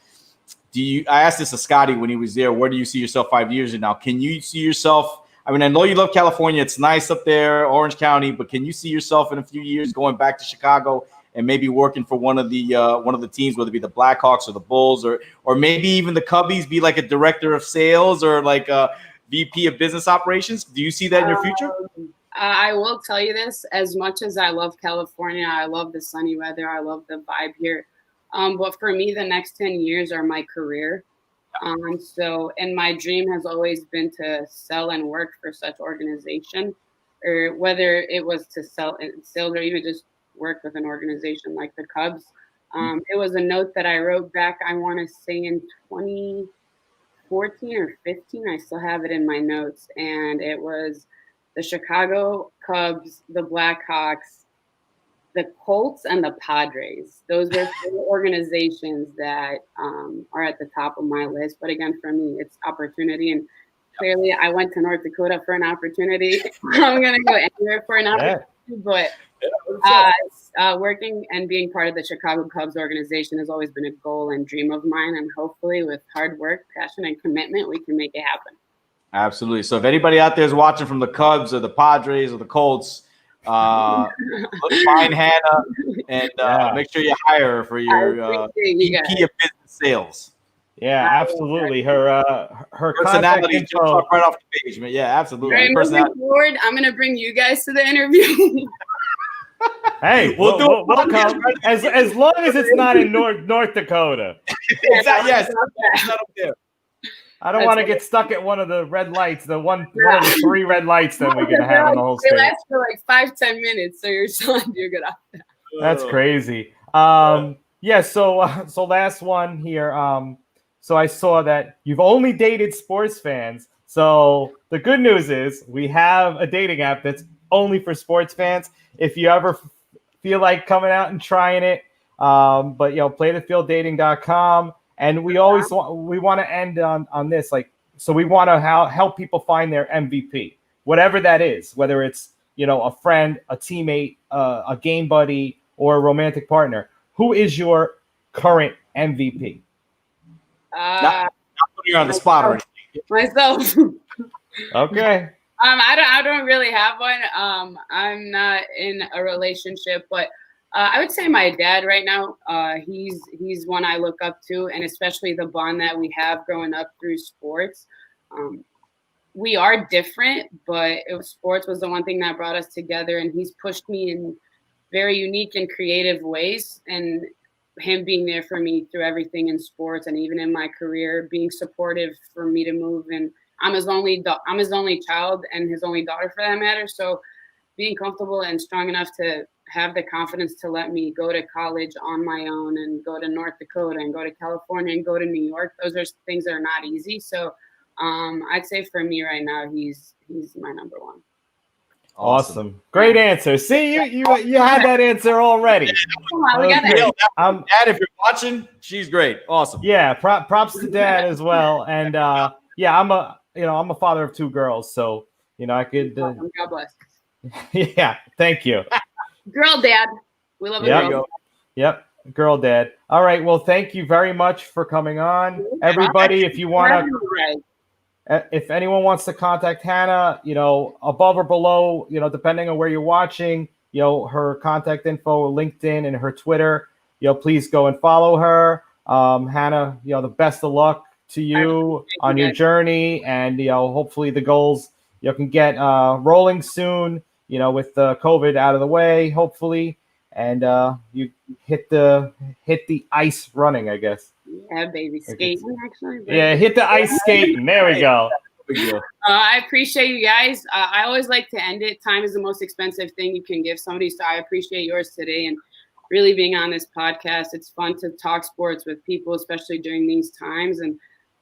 I asked this to Scotty when he was there. Where do you see yourself 5 years from now? Can you see yourself? I mean, I know you love California. It's nice up there, Orange County. But can you see yourself in a few years going back to Chicago and maybe working for one of the teams, whether it be the Blackhawks or the Bulls, or maybe even the Cubbies, be like a director of sales or like a VP of business operations? Do you see that in your future? I will tell you this: as much as I love California, I love the sunny weather, I love the vibe here. But for me, the next 10 years are my career. And my dream has always been to sell and work for such organization, or whether it was to sell sales or even just work with an organization like the Cubs. It was a note that I wrote back, I want to say in 2014 or 15, I still have it in my notes. And it was the Chicago Cubs, the Blackhawks, the Colts, and the Padres. Those are three organizations that are at the top of my list. But again, for me, it's opportunity. And clearly, I went to North Dakota for an opportunity. I'm going to go anywhere for an opportunity. But working and being part of the Chicago Cubs organization has always been a goal and dream of mine. And hopefully, with hard work, passion, and commitment, we can make it happen. Absolutely. So if anybody out there is watching from the Cubs or the Padres or the Colts, find Hannah and make sure you hire her for your VP of business sales. Yeah, absolutely. Her personality jumps up right off the page, man. Yeah, absolutely. Right, moving forward, I'm going to bring you guys to the interview. Hey, we'll come as long as it's not in North Dakota. Exactly. Yes, not up there. I don't want to get stuck at one of the red lights, one of the 3 red lights that we're gonna have in the whole state. They last for like 5-10 minutes, so you're good off. That's crazy. Yeah. So last one here. So I saw that you've only dated sports fans. So the good news is we have a dating app that's only for sports fans. If you ever feel like coming out and trying it, but playthefielddating.com. And we always want to end on this, so we want to help people find their MVP, whatever that is, whether it's a friend, a teammate, a game buddy, or a romantic partner. Who is your current MVP? Not putting you on the spot or anything. Myself. Okay. I don't really have one. I'm not in a relationship, but I would say my dad right now. He's one I look up to, and especially the bond that we have growing up through sports. We are different, but sports was the one thing that brought us together, and he's pushed me in very unique and creative ways. And him being there for me through everything in sports and even in my career, being supportive for me to move. And I'm his only child and his only daughter for that matter. So being comfortable and strong enough to have the confidence to let me go to college on my own and go to North Dakota and go to California and go to New York. Those are things that are not easy. So I'd say for me right now, he's my number one. Awesome. Great answer. See, you had that answer already. Come on, we got that. Dad, if you're watching, she's great. Awesome. Yeah, props to Dad as well. And yeah, I'm a father of 2 girls, so I could. God bless. Yeah, thank you. Girl dad. We love a girl. Yep, girl dad. All right. Well, thank you very much for coming on, everybody. If you want to. If anyone wants to contact Hanna, above or below, depending on where you're watching, her contact info, LinkedIn and her Twitter, please go and follow her. Hanna, the best of luck to you on your journey, and hopefully the Gulls can get rolling soon. With the COVID out of the way, hopefully, and you hit the ice running, I guess. Yeah, baby, skating actually. Yeah, hit the ice skating. There we go. I appreciate you guys. I always like to end it. Time is the most expensive thing you can give somebody, so I appreciate yours today and really being on this podcast. It's fun to talk sports with people, especially during these times, and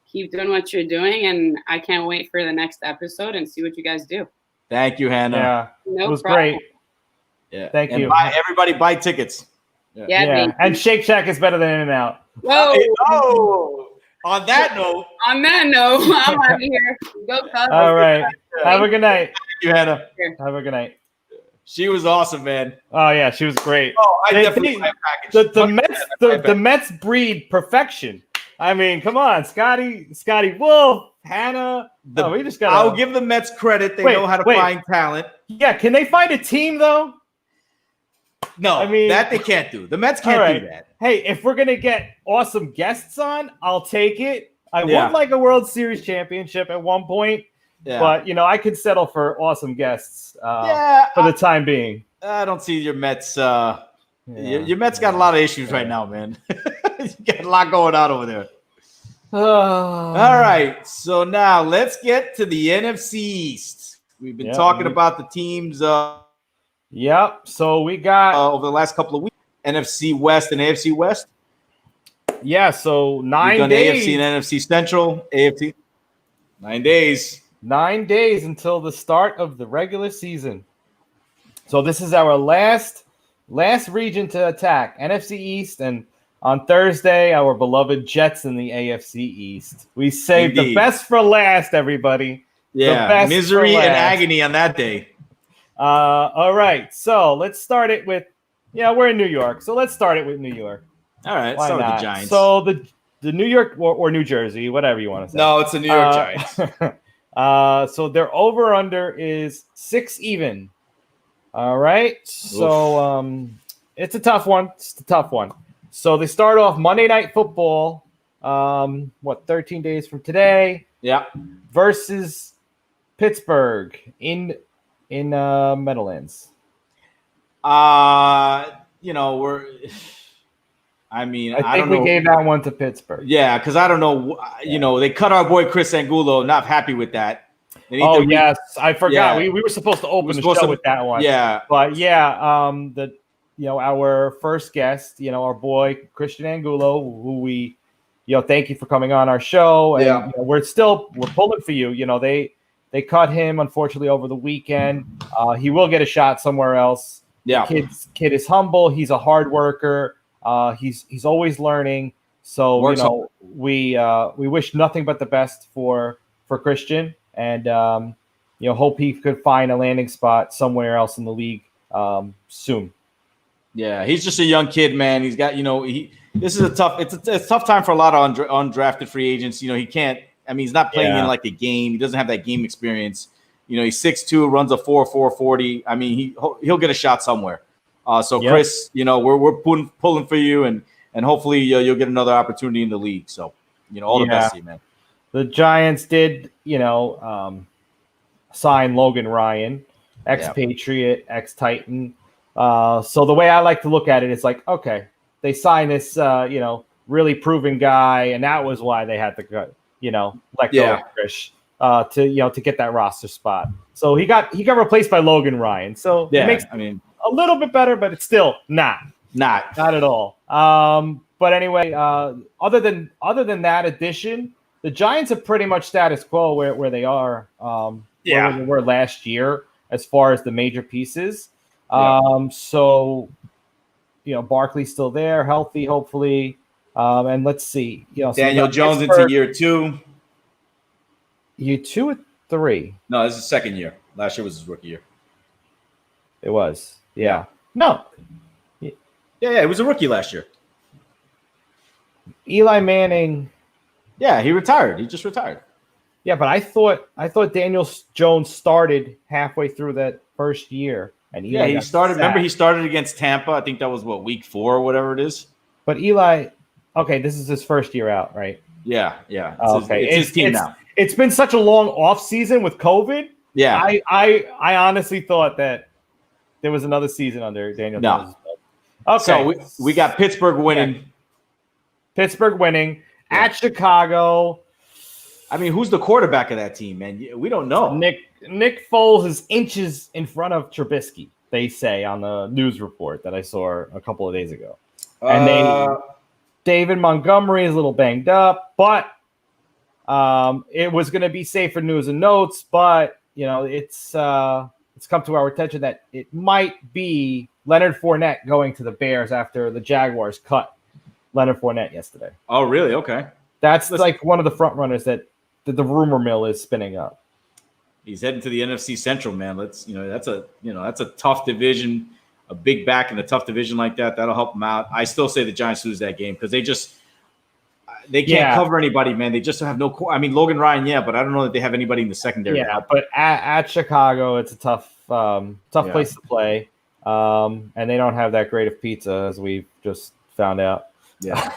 keep doing what you're doing. And I can't wait for the next episode and see what you guys do. Thank you, Hanna. Yeah, it was great. Yeah, thank you. Everybody buy tickets. Yeah. And Shake Shack is better than In-N-Out. Whoa. On that note, I'm out of here. Go, Cubs. All right. Have a good night. Thank you, Hanna. Have a good night. She was awesome, man. Oh yeah, she was great. Oh, I definitely the Mets breed perfection. I mean, come on, Scotty Wolf, Hanna. We just got. I'll give the Mets credit. They know how to find talent. Yeah, can they find a team though? No, I mean that they can't do. The Mets can't do that. Hey, if we're gonna get awesome guests on, I'll take it. I would like a World Series championship at one point, but I could settle for awesome guests for the time being. I don't see your Mets. Your Mets got a lot of issues right now, man. You got a lot going on over there. All right, so now let's get to the NFC East. We've been talking about the teams. Yep. So we got over the last couple of weeks, NFC West and AFC West. Yeah. So 9 days. AFC and NFC Central. AFC. 9 days. 9 days until the start of the regular season. So this is our last region to attack, NFC East, and on Thursday, our beloved Jets in the AFC East. We saved the best for last, everybody. Yeah, misery and agony on that day. All right, so let's start it with, we're in New York, so let's start it with New York. All right, why start not? with the Giants. So the New York or New Jersey, whatever you want to say. No, it's the New York Giants. So their over/under is 6 even. All right, so it's a tough one. So they start off Monday Night Football, 13 days from today? Yeah. Versus Pittsburgh in Meadowlands. I mean, I think don't know. We gave that one to Pittsburgh. Yeah, because I don't know. You know, they cut our boy Chris Angulo. Not happy with that. Yes, I forgot. Yeah. We were supposed to open the show with that one. Yeah, but our first guest, our boy Christian Angulo, who we, thank you for coming on our show, and we're pulling for you. They cut him unfortunately over the weekend. He will get a shot somewhere else. Yeah, the kid is humble. He's a hard worker. He's always learning. So we wish nothing but the best for Christian, and hope he could find a landing spot somewhere else in the league soon. Yeah, he's just a young kid, man. He's got this is a tough time for a lot of undrafted free agents. He can't. I mean, he's not playing in like a game. He doesn't have that game experience. He's 6'2", runs a 4.4 40. I mean, he'll get a shot somewhere. Chris, we're pulling for you, and hopefully you'll get another opportunity in the league. So, all the best to you, man. The Giants did, sign Logan Ryan, ex-Patriot, ex-Titan. So the way I like to look at it is like, okay, they signed this, really proven guy, and that was why they had to, let go of Chris to get that roster spot. So he got replaced by Logan Ryan. So it makes a little bit better, but it's still not at all. But anyway, other than that addition, the Giants are pretty much status quo where they are. Where they were last year as far as the major pieces. So, Barkley's still there, healthy, hopefully. And let's see. Daniel Jones into year 2. Year 2 or 3? No, this is second year. Last year was his rookie year. It was. Yeah. No. Yeah, it was a rookie last year. Eli Manning. Yeah, he retired. He just retired. Yeah, but I thought Daniel Jones started halfway through that first year. And Eli he started. Remember, he started against Tampa. I think that was week 4 or whatever it is. But Eli, okay, this is his first year out, right? Yeah. It's his team now. It's been such a long off season with COVID. Yeah, I honestly thought that there was another season under Daniel Jones. Okay, so we got Pittsburgh winning. At Chicago. I mean, who's the quarterback of that team, man? We don't know. Nick Foles is inches in front of Trubisky, they say on the news report that I saw a couple of days ago. And David Montgomery is a little banged up, but it was going to be safer news and notes. But it's come to our attention that it might be Leonard Fournette going to the Bears after the Jaguars cut Leonard Fournette yesterday. Oh, really? Okay. That's like one of the front runners that the rumor mill is spinning up. He's heading to the NFC Central, man. That's a tough division. A big back in a tough division like that'll help him out. I still say the Giants lose that game because they can't cover anybody, man. They just have no. I mean, Logan Ryan, but I don't know that they have anybody in the secondary. Yeah, but at Chicago, it's a tough place to play, and they don't have that great of pizza as we've just found out. Yeah,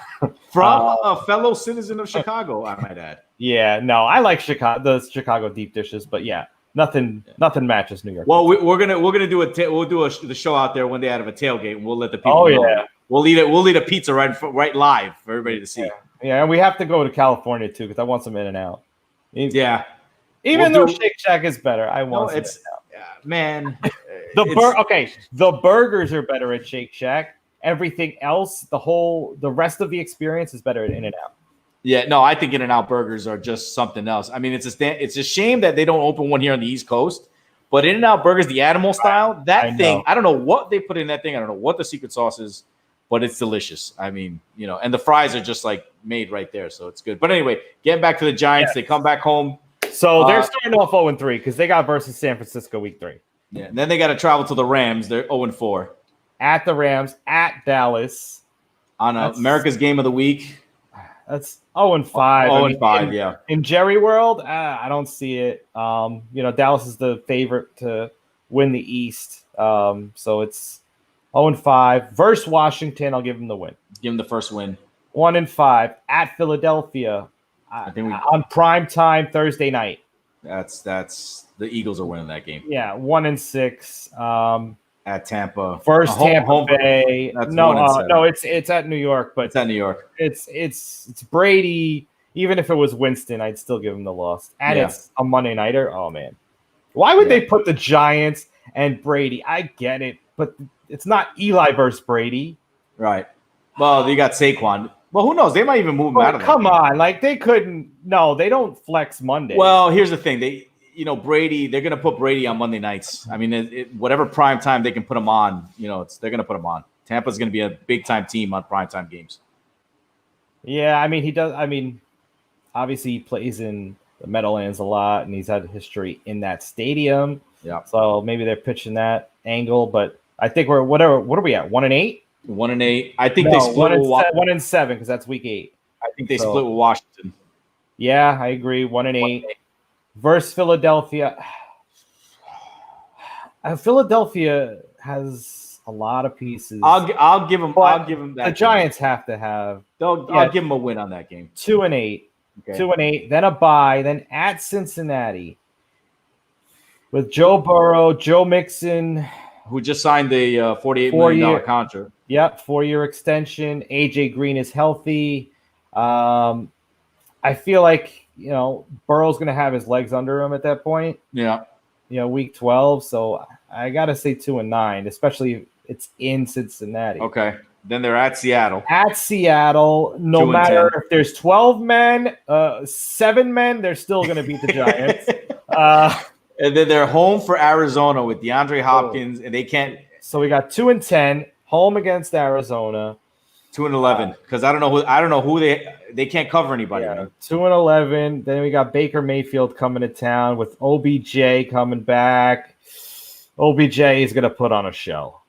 from a fellow citizen of Chicago, I might add. Yeah, no, I like the Chicago deep dishes, but nothing matches New York. Well, we're gonna do the show out there one day out of a tailgate, and we'll let the people know. Yeah, we'll eat a pizza right live for everybody to see. Yeah, and we have to go to California too because I want some In-N-Out. Yeah, even though Shake Shack is better, I want some In-N-Out. Man. The burgers are better at Shake Shack. Everything else, the rest of the experience is better at In-N-Out. Yeah, no, I think In-N-Out burgers are just something else. I mean, it's a shame that they don't open one here on the East Coast. But In-N-Out burgers, the animal style, I don't know what they put in that thing. I don't know what the secret sauce is, but it's delicious. I mean, and the fries are just like made right there, so it's good. But anyway, getting back to the Giants, they come back home. So they're starting off 0-3 because they got versus San Francisco week 3. Yeah, and then they got to travel to the Rams. They're 0-4. At the Rams, at Dallas. On America's Game of the Week. That's 0-5. 0-5, yeah. In Jerry World, I don't see it. Dallas is the favorite to win the East. So it's 0-5. Versus Washington, I'll give them the win. Give them the first win. 1-5. At Philadelphia. I think on prime time Thursday night. That's the Eagles are winning that game. Yeah, 1-6. at Tampa. First Tampa home Bay. No, it's at New York, but it's at New York. It's Brady. Even if it was Winston, I'd still give him the loss. And it's a Monday nighter. Oh man, why would they put the Giants and Brady? I get it, but it's not Eli versus Brady. Right. Well, you got Saquon. Well, who knows? They might even move him out of that. Come on, like they couldn't. No, they don't flex Monday. Well, here's the thing. Brady. They're gonna put Brady on Monday nights. I mean, whatever prime time they can put him on. They're gonna put him on. Tampa's gonna be a big time team on prime time games. Yeah, I mean he does. I mean, obviously he plays in the Meadowlands a lot, and he's had a history in that stadium. Yeah. So maybe they're pitching that angle, but I think we're whatever. What are we at? 1-8. 1-8. I think they split 1-7 because that's week 8. I think they split with Washington. Yeah, I agree. 1-8 versus Philadelphia. Philadelphia has a lot of pieces. I'll give them that. The Giants have to have. I'll give them a win on that game. 2-8. Okay. 2-8. Then a bye. Then at Cincinnati with Joe Burrow, Joe Mixon, who just signed the $48 million contract. Yep, 4-year extension. AJ Green is healthy. I feel like Burrow's going to have his legs under him at that point. Yeah. Week 12. So I got to say 2-9, especially if it's in Cincinnati. Okay. Then they're at Seattle. At Seattle, no matter if there's 12 men, 7 men, they're still going to beat the Giants. And then they're home for Arizona with DeAndre Hopkins, and they can't. So we got 2-10 home against Arizona. 2-11 because I don't know who they can't cover anybody. Yeah, 2-11. Then we got Baker Mayfield coming to town with OBJ coming back. OBJ is going to put on a show.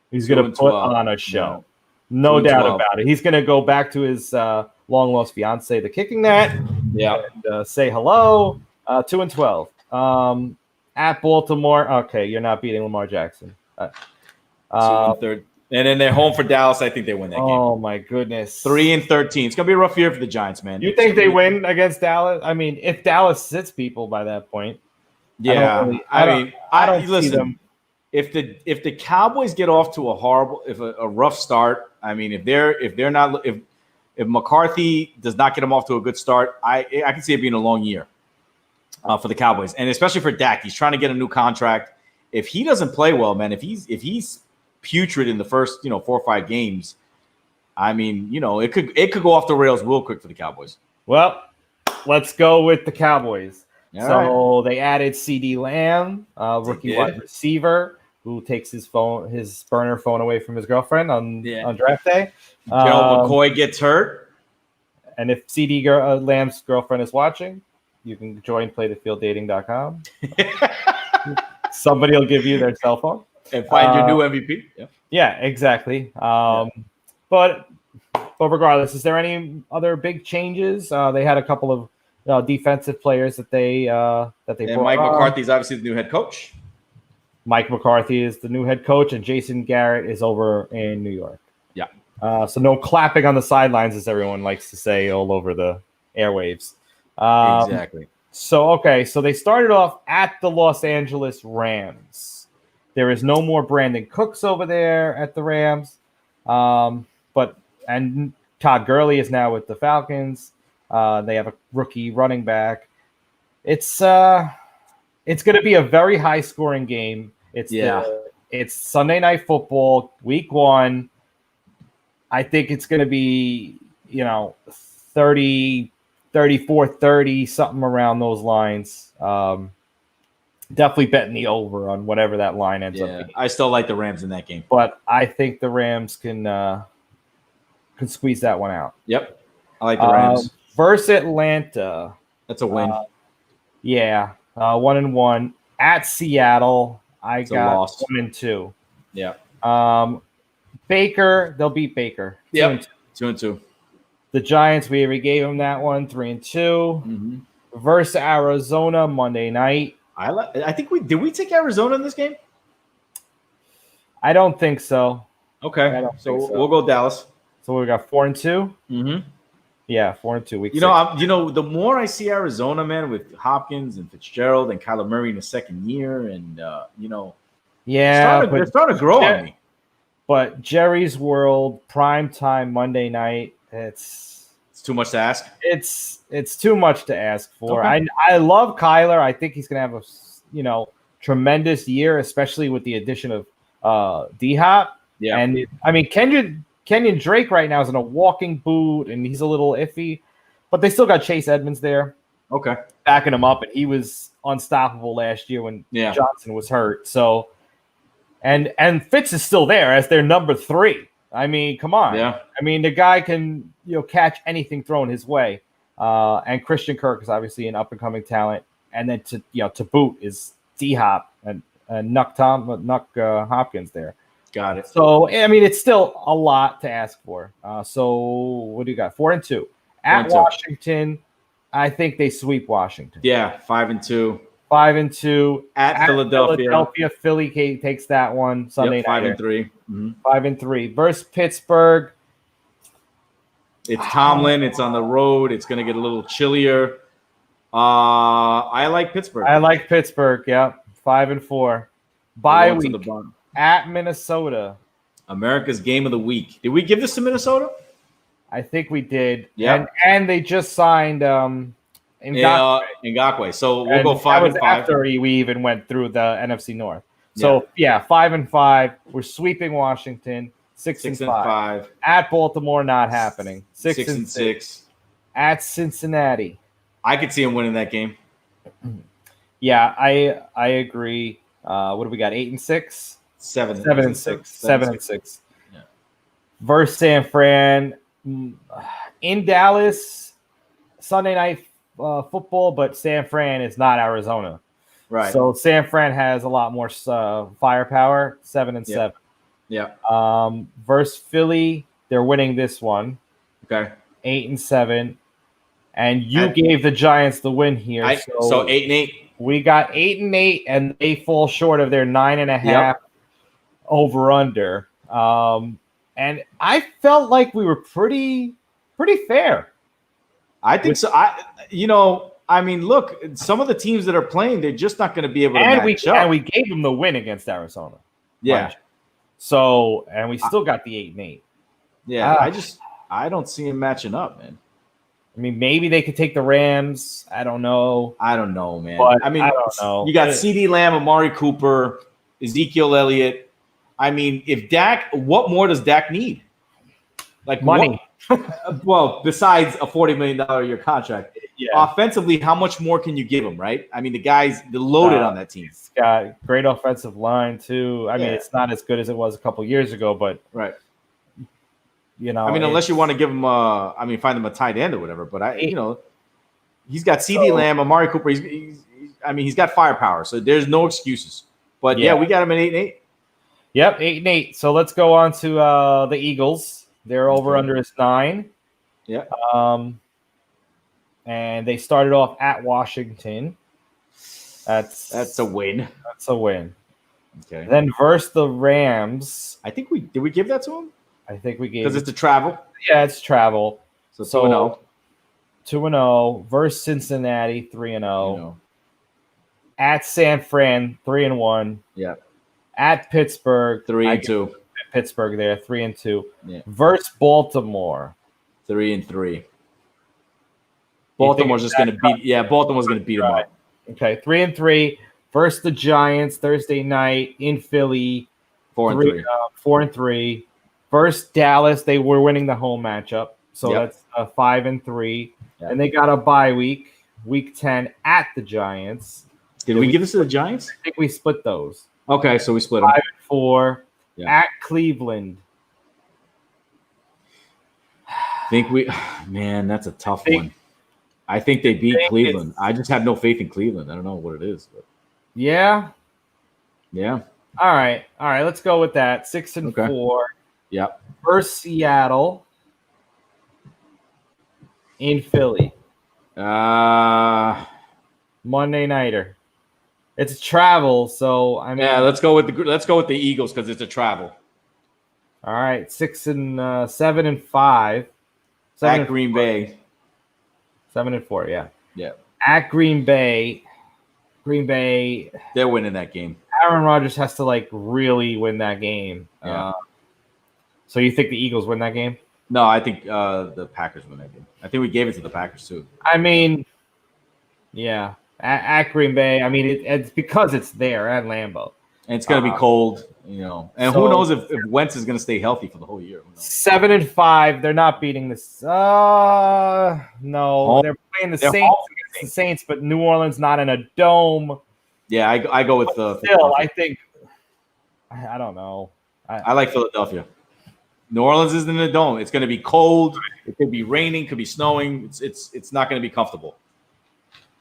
He's going to put on a show. No doubt about it. He's going to go back to his long lost fiance, the kicking net. Yeah. And say hello. 2-12. At Baltimore. Okay, you're not beating Lamar Jackson. 2-3. And then they're home for Dallas. I think they win that game. Oh my goodness. 3-13. It's gonna be a rough year for the Giants, man. You think they win against Dallas? I mean, if Dallas sits people by that point. Yeah. I don't listen. See them. If the Cowboys get off to a rough start, I mean, if McCarthy does not get them off to a good start, I can see it being a long year for the Cowboys, and especially for Dak. He's trying to get a new contract. If he doesn't play well, man, if he's putrid in the first 4 or 5 games, I mean, it could go off the rails real quick for the Cowboys. Well, let's go with the Cowboys. All right. They added CD Lamb, rookie wide receiver, who takes his burner phone away from his girlfriend on draft day. Gerald McCoy gets hurt. And if CD Lamb's girlfriend is watching, you can join playthefielddating.com. Somebody will give you their cell phone. And find your new MVP. Yeah, exactly. But regardless, is there any other big changes? They had a couple of defensive players that they brought. Mike McCarthy's obviously the new head coach. Mike McCarthy is the new head coach, and Jason Garrett is over in New York. Yeah. So no clapping on the sidelines, as everyone likes to say all over the airwaves. Exactly. So they started off at the Los Angeles Rams. There is no more Brandon Cooks over there at the Rams. And Todd Gurley is now with the Falcons. They have a rookie running back. It's going to be a very high scoring game. It's Sunday Night Football, week 1. I think it's going to be, 30, 34, 30, something around those lines. Definitely betting the over on whatever that line ends up being. I still like the Rams in that game. But I think the Rams can squeeze that one out. Yep. I like the Rams. Versus Atlanta. That's a win. 1-1. At Seattle, I got 1-2. Yeah. Baker, they'll beat Baker. Yep. 2-2. The Giants, we already gave them that one, 3-2. Mm-hmm. Versus Arizona Monday night. I think did we take Arizona in this game? I don't think so. Okay. So we'll go Dallas. So we got 4-2. Mm-hmm. Yeah, 4-2 weeks. The more I see Arizona, man, with Hopkins and Fitzgerald and Kyler Murray in the second year, and Yeah, They're starting to grow on me. But Jerry's World, primetime Monday night, it's too much to ask. It's too much to ask for. Okay. I love Kyler. I think he's gonna have a tremendous year, especially with the addition of D-Hop. Yeah. And Kenyon Drake right now is in a walking boot, and he's a little iffy, but they still got Chase Edmonds there. Okay. Backing him up, and he was unstoppable last year when Johnson was hurt. So, and Fitz is still there as their number 3. I mean, come on. Yeah. I mean, the guy can catch anything thrown his way. And Christian Kirk is obviously an up and coming talent. And then to boot is D-Hop and Nuck Hopkins there. Got it. So I mean, it's still a lot to ask for. So what do you got? 4-2 at Washington. I think they sweep Washington. Yeah, 5-2. 5-2 at Philadelphia. Philly takes that one Sunday night. 5-3. Mm-hmm. 5-3 versus Pittsburgh. It's Tomlin. It's on the road. It's going to get a little chillier. I like Pittsburgh. Yeah, 5-4. Bye week at Minnesota. America's game of the week. Did we give this to Minnesota? I think we did. Yeah. And they just signed Ngakoue. So we'll go 5-5. After we even went through the NFC North. So 5-5. We're sweeping Washington. 6-5. At Baltimore, not happening. 6-6. At Cincinnati. I could see him winning that game. Yeah, I agree. What do we got? 8-6? 7-6. 7-6. Yeah. Versus San Fran in Dallas, Sunday night football, but San Fran is not Arizona. Right. So San Fran has a lot more firepower. 7-7. Yeah. Versus Philly, they're winning this one. Okay. 8-7. And you gave the Giants the win here. So 8-8. We got 8-8, and they fall short of their 9.5 over under. And I felt like we were pretty fair. I think so. I mean, look, some of the teams that are playing, they're just not going to be able to match up. And we gave them the win against Arizona. Yeah. So, and we still got the 8-8. Yeah, I don't see him matching up, man. I mean, maybe they could take the Rams. I don't know. I don't know, man. But I mean, I don't know. You got CeeDee Lamb, Amari Cooper, Ezekiel Elliott. I mean, if Dak, what more does Dak need? Like money. Well, besides a $40 million a year contract. Yeah. Offensively, how much more can you give him, right? I mean, they're loaded on that team. It's got great offensive line, too. I mean, it's not as good as it was a couple years ago, but right. I mean, unless you want to give him find him a tight end or whatever. But he's got CeeDee Lamb, Amari Cooper. He's got firepower, so there's no excuses. But we got him at 8-8. Yep, 8-8. So let's go on to the Eagles. Their over under is 9. Yeah. And they started off at Washington. That's a win. That's a win. Okay. Then versus the Rams. I think did we give that to him? I think we gave because it's a travel. Yeah, it's travel. So 2-0. 2-0 versus Cincinnati, 3-0. At San Fran, 3-1. Yeah. At Pittsburgh, 3-2. Pittsburgh there, 3-2. Yeah. Versus Baltimore, 3-3. Baltimore's just going to beat. Yeah, Baltimore's going to beat them up. Okay, 3-3 versus the Giants Thursday night in Philly. 4-3. 4-3 versus Dallas. They were winning the home matchup, so that's 5-3. Yep. And they got a bye week, week 10 at the Giants. Did we give this to the Giants? I think we split those. Okay, so we split them. 5-4 at Cleveland. Man, that's a tough one. I think they beat Cleveland. I just have no faith in Cleveland. I don't know what it is. But. Yeah. Yeah. All right. Let's go with that. 6-4. Yeah. Versus Seattle in Philly. Monday nighter. It's travel, so I mean. Yeah, let's go with the Eagles because it's a travel. All right, 7-5. At Green Bay. 7-4, yeah. Yeah. At Green Bay. They're winning that game. Aaron Rodgers has to like really win that game. Yeah. So you think the Eagles win that game? No, I think the Packers win that game. I think we gave it to the Packers too. I mean, yeah, at Green Bay. I mean, it's because it's there at Lambeau. And it's going to be cold, And who knows if Wentz is going to stay healthy for the whole year? 7-5. They're not beating this. No, they're playing the Saints, but New Orleans not in a dome. Yeah, I go with the. Still, I think. I don't know. I like Philadelphia. New Orleans isn't in a dome. It's going to be cold. It could be raining. Could be snowing. It's not going to be comfortable.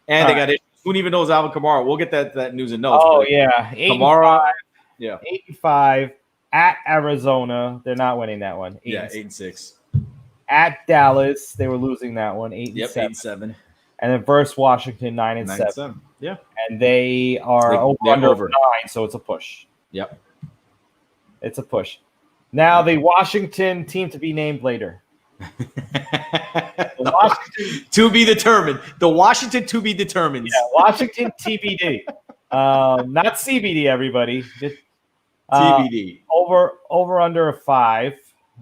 And they got issues. Who even knows Alvin Kamara? We'll get that news and notes. Oh yeah, Kamara. Yeah, 8-5 at Arizona. They're not winning that one. 8-6. At Dallas, they were losing that one. 8-7. 8-7. And then versus Washington, 9-7. Yeah, and they are over 9, so it's a push. Yep, it's a push. Now the Washington team to be named later. Washington to be determined. The Washington to be determined. Yeah, Washington TBD. Not CBD, everybody. TBD. Over under a 5.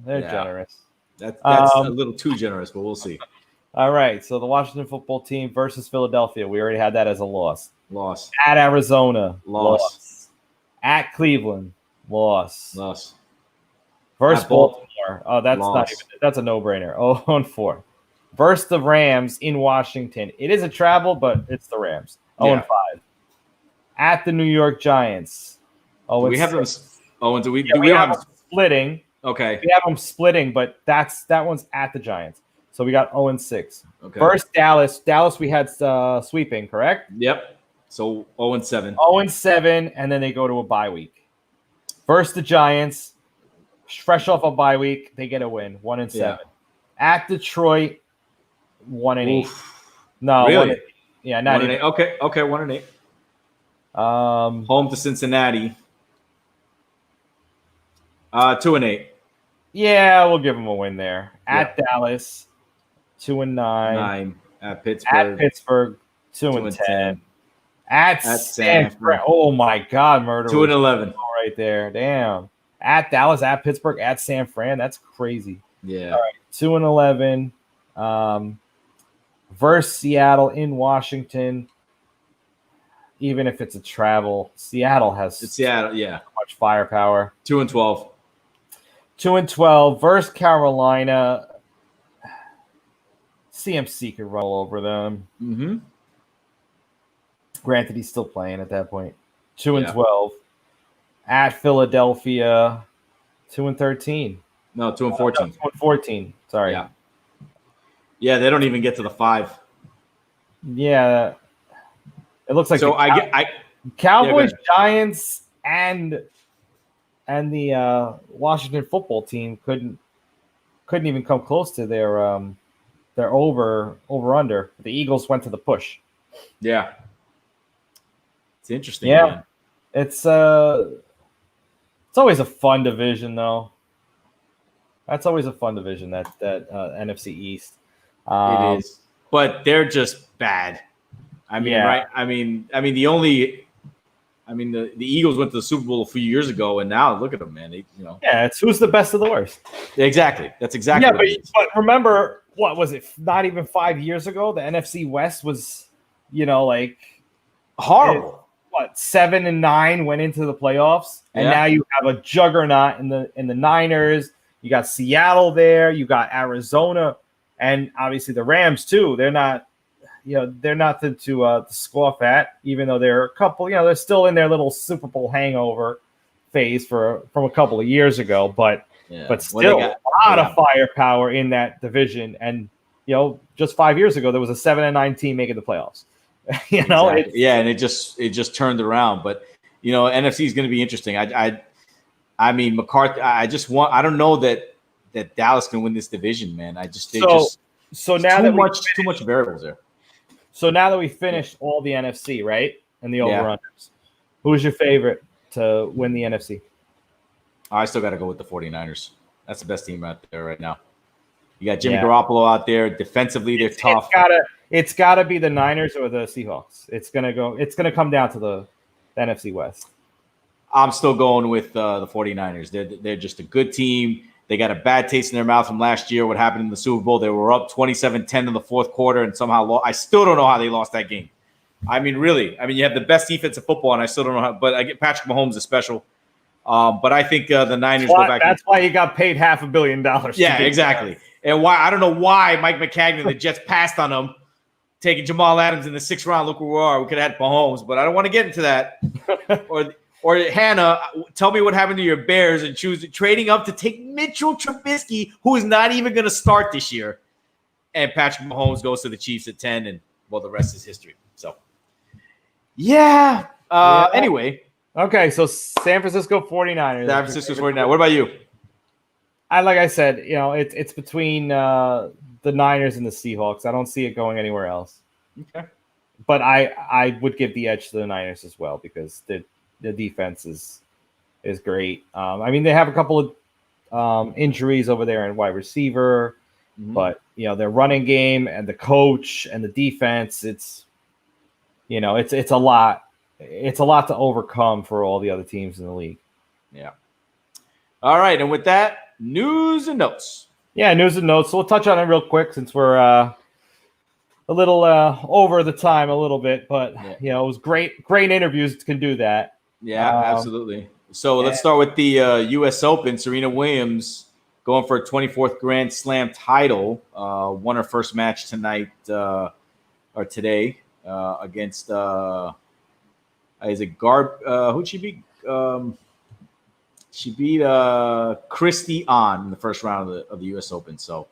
They're generous. That's a little too generous, but we'll see. All right. So the Washington football team versus Philadelphia. We already had that as a loss. Loss. At Arizona. Loss. At Cleveland. Loss. Versus At Baltimore. Oh, that's loss. not even. That's a no-brainer. 0-4. Versus the Rams in Washington. It is a travel, but it's the Rams. 0-5. At the New York Giants. Do we have them? Oh, do we have them splitting? Okay. We have them splitting, but that one's at the Giants. So we got 0-6. Okay. First, Dallas. Dallas we had sweeping, correct? Yep. So 0-7. 0-7, and then they go to a bye week. First, the Giants. Fresh off a bye week, they get a win. 1-7. Yeah. At Detroit, 1-8. No, really? 1-8. Yeah, not 1-8. Okay, 1-8. Home to Cincinnati. 2-8. Yeah, we'll give them a win there. At Dallas, 2-9. 9. At Pittsburgh. At Pittsburgh, 2-10. At San Fran. Oh my God, murder. 2-11. Right there. Damn. At Dallas, at Pittsburgh, at San Fran. That's crazy. Yeah. All right. 2-11. Versus Seattle in Washington. Even if it's a travel, Seattle has much firepower. 2-12. 2-12 versus Carolina. CMC could roll over them. Mm-hmm. Granted, he's still playing at that point. 2-12 at Philadelphia. 2-13. No, 2-14. 2-14. Sorry. Yeah, they don't even get to the 5. Yeah. It looks like so. Cowboys, Giants, and the Washington football team couldn't even come close to their over under. The Eagles went to the push. Yeah, it's interesting. Yeah, man. it's always a fun division though. That's always a fun division. That NFC East. It is, but they're just bad. I mean, right? I mean, the Eagles went to the Super Bowl a few years ago, and now look at them, man. Yeah, it's who's the best of the worst. Exactly. That's exactly. Yeah, but remember, what was it? Not even 5 years ago, the NFC West was, like horrible. 7-9 went into the playoffs, and now you have a juggernaut in the Niners. You got Seattle there. You got Arizona, and obviously the Rams too. They're not. They're nothing to scoff at, even though they're a couple. They're still in their little Super Bowl hangover phase from a couple of years ago, but still a lot of firepower in that division. And just 5 years ago, there was a 7-9 team making the playoffs. Exactly. And it just turned around. But NFC is going to be interesting. I mean, McCarthy. I don't know that Dallas can win this division, man. So now too much variables there. So now that we finished all the NFC, right, and the over-unders, who's your favorite to win the NFC? I still got to go with the 49ers. That's the best team out there right now. You got Jimmy Garoppolo out there. Defensively, they're tough. It's got to be the Niners or the Seahawks. It's gonna come down to the NFC West. I'm still going with the 49ers. They're just a good team. They got a bad taste in their mouth from last year. What happened in the Super Bowl? They were up 27-10 in the fourth quarter and somehow lost. I still don't know how they lost that game. I mean, really. I mean, you have the best defense of football, and I still don't know how. But I get Patrick Mahomes is special. But I think the Niners go back. That's why he got paid $500 million. Yeah, exactly. And why I don't know why Mike McCagnon, the Jets passed on him, taking Jamal Adams in the 6th round. Look where we are. We could have had Mahomes, but I don't want to get into that. Or Hannah, tell me what happened to your Bears and trading up to take Mitchell Trubisky, who is not even going to start this year. And Patrick Mahomes goes to the Chiefs at 10, and, well, the rest is history. So, yeah. Anyway. Okay, so San Francisco 49ers. San Francisco 49ers. What about you? Like I said, it's between the Niners and the Seahawks. I don't see it going anywhere else. Okay. But I would give the edge to the Niners as well because the defense is great. I mean, they have a couple of injuries over there in wide receiver, but their running game and the coach and the defense, it's a lot. It's a lot to overcome for all the other teams in the league. Yeah. All right, and with that, news and notes. Yeah, news and notes. So we'll touch on it real quick since we're a little over the time a little bit, but it was great interviews can do that. Yeah, absolutely. So let's start with the U.S. Open. Serena Williams going for a 24th Grand Slam title. Won her first match tonight or today against is it who'd she beat? She beat Christy On in the first round of the U.S. Open. So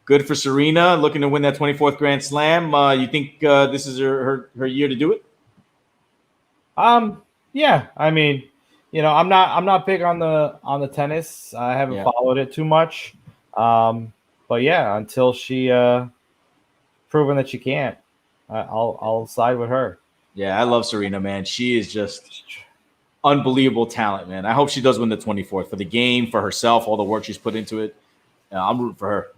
good for Serena, looking to win that 24th Grand Slam. You think this is her year to do it? Yeah. I mean, I'm not big on the tennis. I haven't followed it too much. But yeah, until she proven that she can't, I'll side with her. Yeah, I love Serena, man. She is just unbelievable talent, man. I hope she does win the 24th for the game, for herself, all the work she's put into it. I'm rooting for her.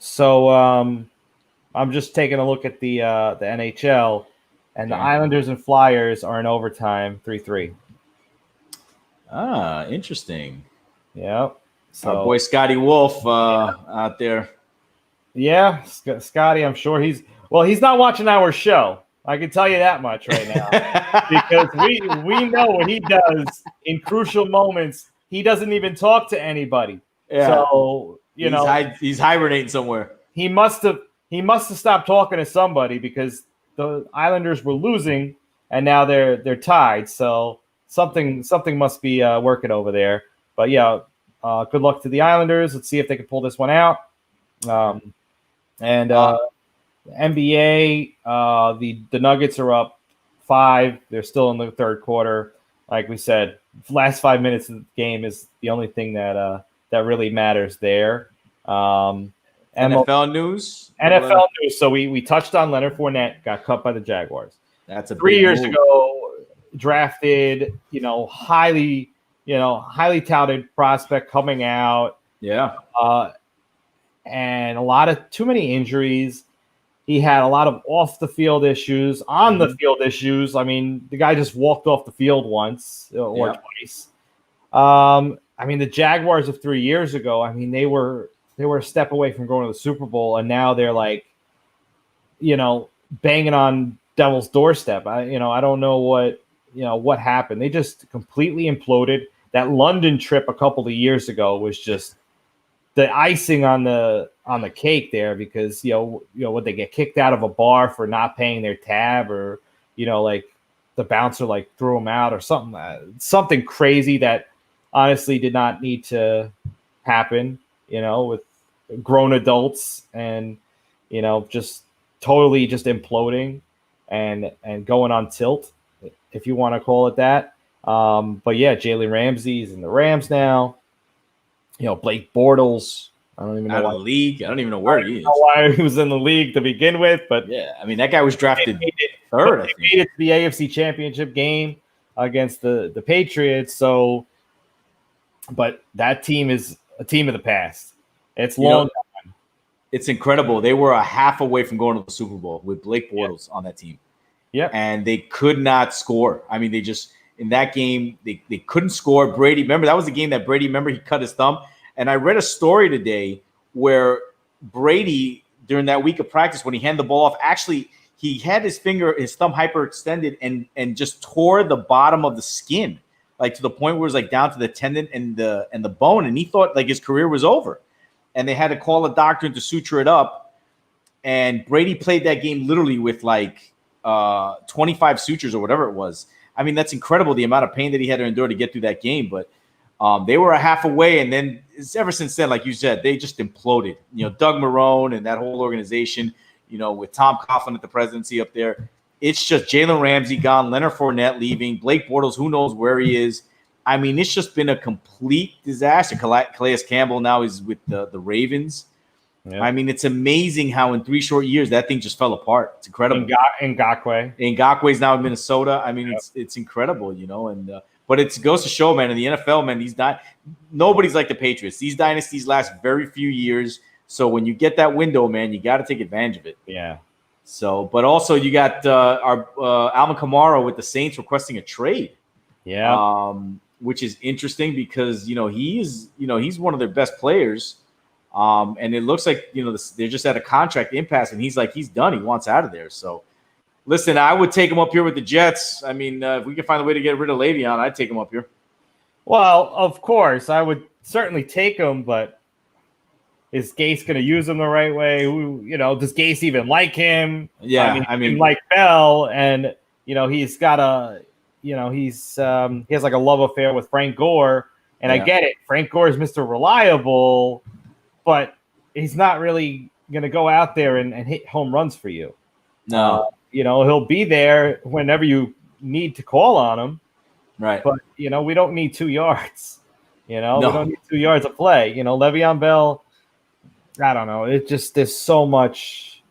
So I'm just taking a look at the NHL, and the Islanders and Flyers are in overtime 3-3. Ah, interesting. Yeah. So our boy Scotty Wolf out there. Yeah, Scotty, I'm sure he's not watching our show. I can tell you that much right now because we know what he does in crucial moments. He doesn't even talk to anybody. Yeah. So he's hibernating somewhere. He must have stopped talking to somebody because the Islanders were losing and now they're tied. So something must be working over there. But yeah, good luck to the Islanders. Let's see if they can pull this one out. NBA, the Nuggets are up 5. They're still in the third quarter. Like we said, last 5 minutes of the game is the only thing that really matters there. NFL news. So we touched on Leonard Fournette, got cut by the Jaguars. That's a 3 years move. ago, drafted, highly touted prospect coming out. Yeah. And too many injuries. He had a lot of off the field issues, on the field issues. I mean, the guy just walked off the field once or twice. I mean, the Jaguars of 3 years ago, I mean, they were a step away from going to the Super Bowl, and now they're like, banging on Devil's doorstep. I don't know what happened. They just completely imploded. That London trip a couple of years ago was just the icing on the cake there because would they get kicked out of a bar for not paying their tab or like the bouncer threw them out or something crazy that honestly did not need to happen with grown adults and just totally just imploding and going on tilt if you want to call it that. But yeah, Jalen Ramsey's in the Rams now. Blake Bortles. I don't even know out of the league. I don't even know where he is. Why he was in the league to begin with, but yeah, I mean that guy was drafted third. They made it to the AFC Championship game against the Patriots. So, but that team is a team of the past. It's long. It's incredible. They were a half away from going to the Super Bowl with Blake Bortles on that team. Yeah, and they could not score. I mean, they just in that game. They couldn't score. Brady, remember, that was the game that Brady, he cut his thumb. And I read a story today where Brady, during that week of practice, when he handed the ball off, actually he had his thumb hyperextended and just tore the bottom of the skin, like to the point where it was like down to the tendon and the bone. And he thought like his career was over. And they had to call a doctor to suture it up. And Brady played that game literally with like 25 sutures or whatever it was. I mean, that's incredible, the amount of pain that he had to endure to get through that game. But they were a half away, and then ever since then, like you said, they just imploded. You know, Doug Marrone and that whole organization, you know, with Tom Coughlin at the presidency up there. It's just Jalen Ramsey gone, Leonard Fournette leaving, Blake Bortles, who knows where he is. I mean, it's just been a complete disaster. Calais Campbell now is with the Ravens. Yeah. I mean, it's amazing how in 3 short years that thing just fell apart. It's incredible. Ngakwe's now in Minnesota. I mean, it's incredible, you know. And but it goes to show, man, in the NFL, man, nobody's like the Patriots. These dynasties last very few years. So when you get that window, man, you got to take advantage of it. Yeah. So, but also you got our Alvin Kamara with the Saints requesting a trade. Yeah. Which is interesting because he's one of their best players. And it looks like, they're just at a contract impasse, and he's done. He wants out of there. So, listen, I would take him up here with the Jets. I mean, if we could find a way to get rid of Le'Veon, I'd take him up here. Well, of course, I would certainly take him, but is Gase going to use him the right way? Does Gase even like him? Yeah, I mean like Bell, and he's got he has like a love affair with Frank Gore, and I get it. Frank Gore is Mr. Reliable, but he's not really going to go out there and hit home runs for you. No. He'll be there whenever you need to call on him. Right. But, we don't need 2 yards. No. We don't need 2 yards of play. Le'Veon Bell, I don't know. It just, there's so much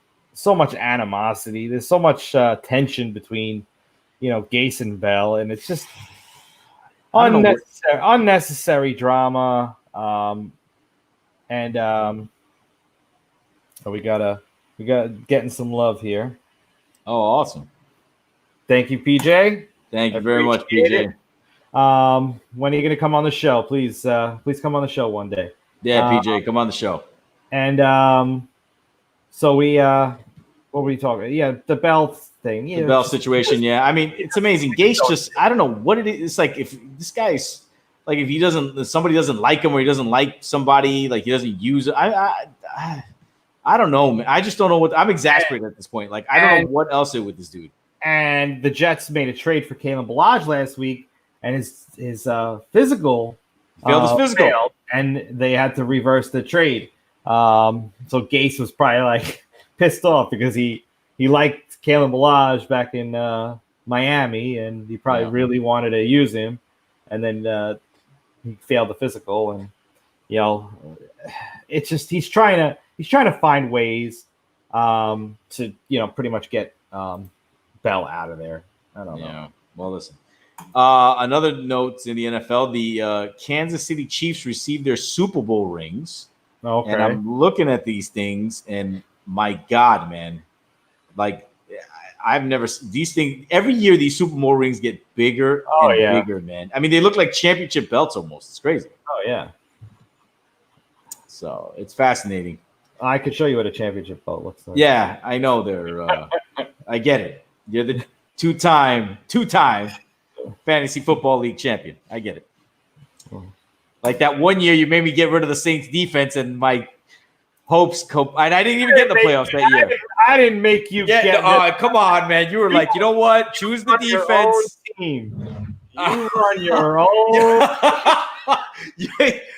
animosity. There's so much tension between, Gase and Bell. And it's just unnecessary drama. We got getting some love here. Oh, awesome! Thank you, PJ. Thank you very much, PJ. When are you going to come on the show? Please come on the show one day. Yeah, PJ, come on the show. And so we what were we talking? Yeah, the Bell thing. The Bell situation. Yeah, I mean, it's amazing. Gase just, I don't know what it is. It's like if this guy's. Like if somebody doesn't like him, or he doesn't like somebody, like he doesn't use it. I don't know, man. I just don't know what. I'm exasperated at this point. Like I don't know what else is with this dude. And the Jets made a trade for Kalen Ballage last week, and his physical failed his physical, and they had to reverse the trade. So Gase was probably like pissed off because he liked Kalen Ballage back in Miami, and he probably really wanted to use him, and then. He failed the physical, and it's just he's trying to find ways to pretty much get Bell out of there. I don't know. Yeah. Well, listen. Another note in the NFL: the Kansas City Chiefs received their Super Bowl rings. Okay. And I'm looking at these things, and my God, man, like. I've never seen these things. Every year, these Super Bowl rings get bigger and bigger, man. I mean, they look like championship belts almost. It's crazy. Oh, yeah. So it's fascinating. I could show you what a championship belt looks like. Yeah, I know they're I get it. You're the two-time fantasy football league champion. I get it. Like that one year you made me get rid of the Saints defense, and my hopes. And I didn't even get in the playoffs that year. I didn't make you get. Come on, man. You were like, you know what? Choose the defense. Team. You run your own.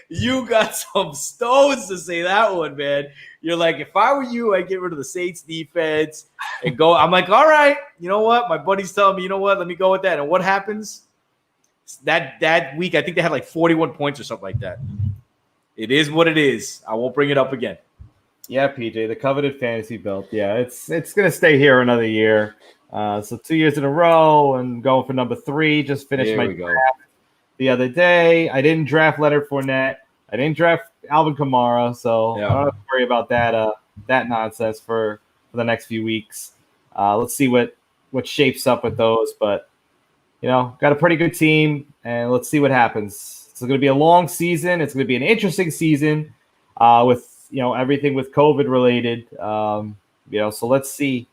You got some stones to say that one, man. You're like, if I were you, I'd get rid of the Saints defense and go. I'm like, all right. You know what? My buddy's telling me, you know what? Let me go with that. And what happens? That week, I think they had like 41 points or something like that. It is what it is. I won't bring it up again. Yeah, PJ, the coveted fantasy belt. Yeah, it's going to stay here another year. So 2 years in a row and going for number 3. Just finished my draft the other day. I didn't draft Leonard Fournette. I didn't draft Alvin Kamara. So I don't have to worry about that nonsense for the next few weeks. Let's see what shapes up with those. But, got a pretty good team, and let's see what happens. It's going to be a long season. It's going to be an interesting season with everything with COVID related. So let's see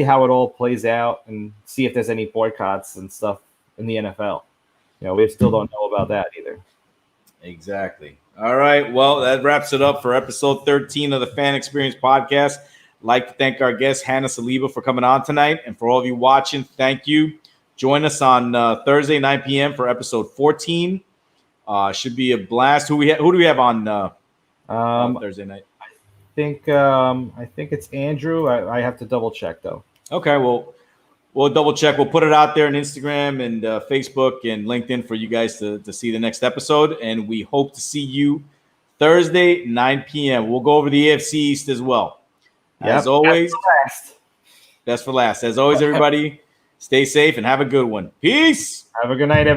how it all plays out and see if there's any boycotts and stuff in the NFL. We still don't know about that either. Exactly. All right. Well, that wraps it up for episode 13 of the Fan Experience Podcast. I'd like to thank our guest, Hanna Saliba, for coming on tonight. And for all of you watching, thank you. Join us on Thursday, 9 p.m. for episode 14. Should be a blast. Who do we have on Thursday night? I think it's Andrew. I have to double check, though. Okay. Well, we'll double check. We'll put it out there on Instagram and Facebook and LinkedIn for you guys to see the next episode. And we hope to see you Thursday, 9 p.m. We'll go over the AFC East as well. As always, best for last. As always, everybody, stay safe and have a good one. Peace. Have a good night, everybody.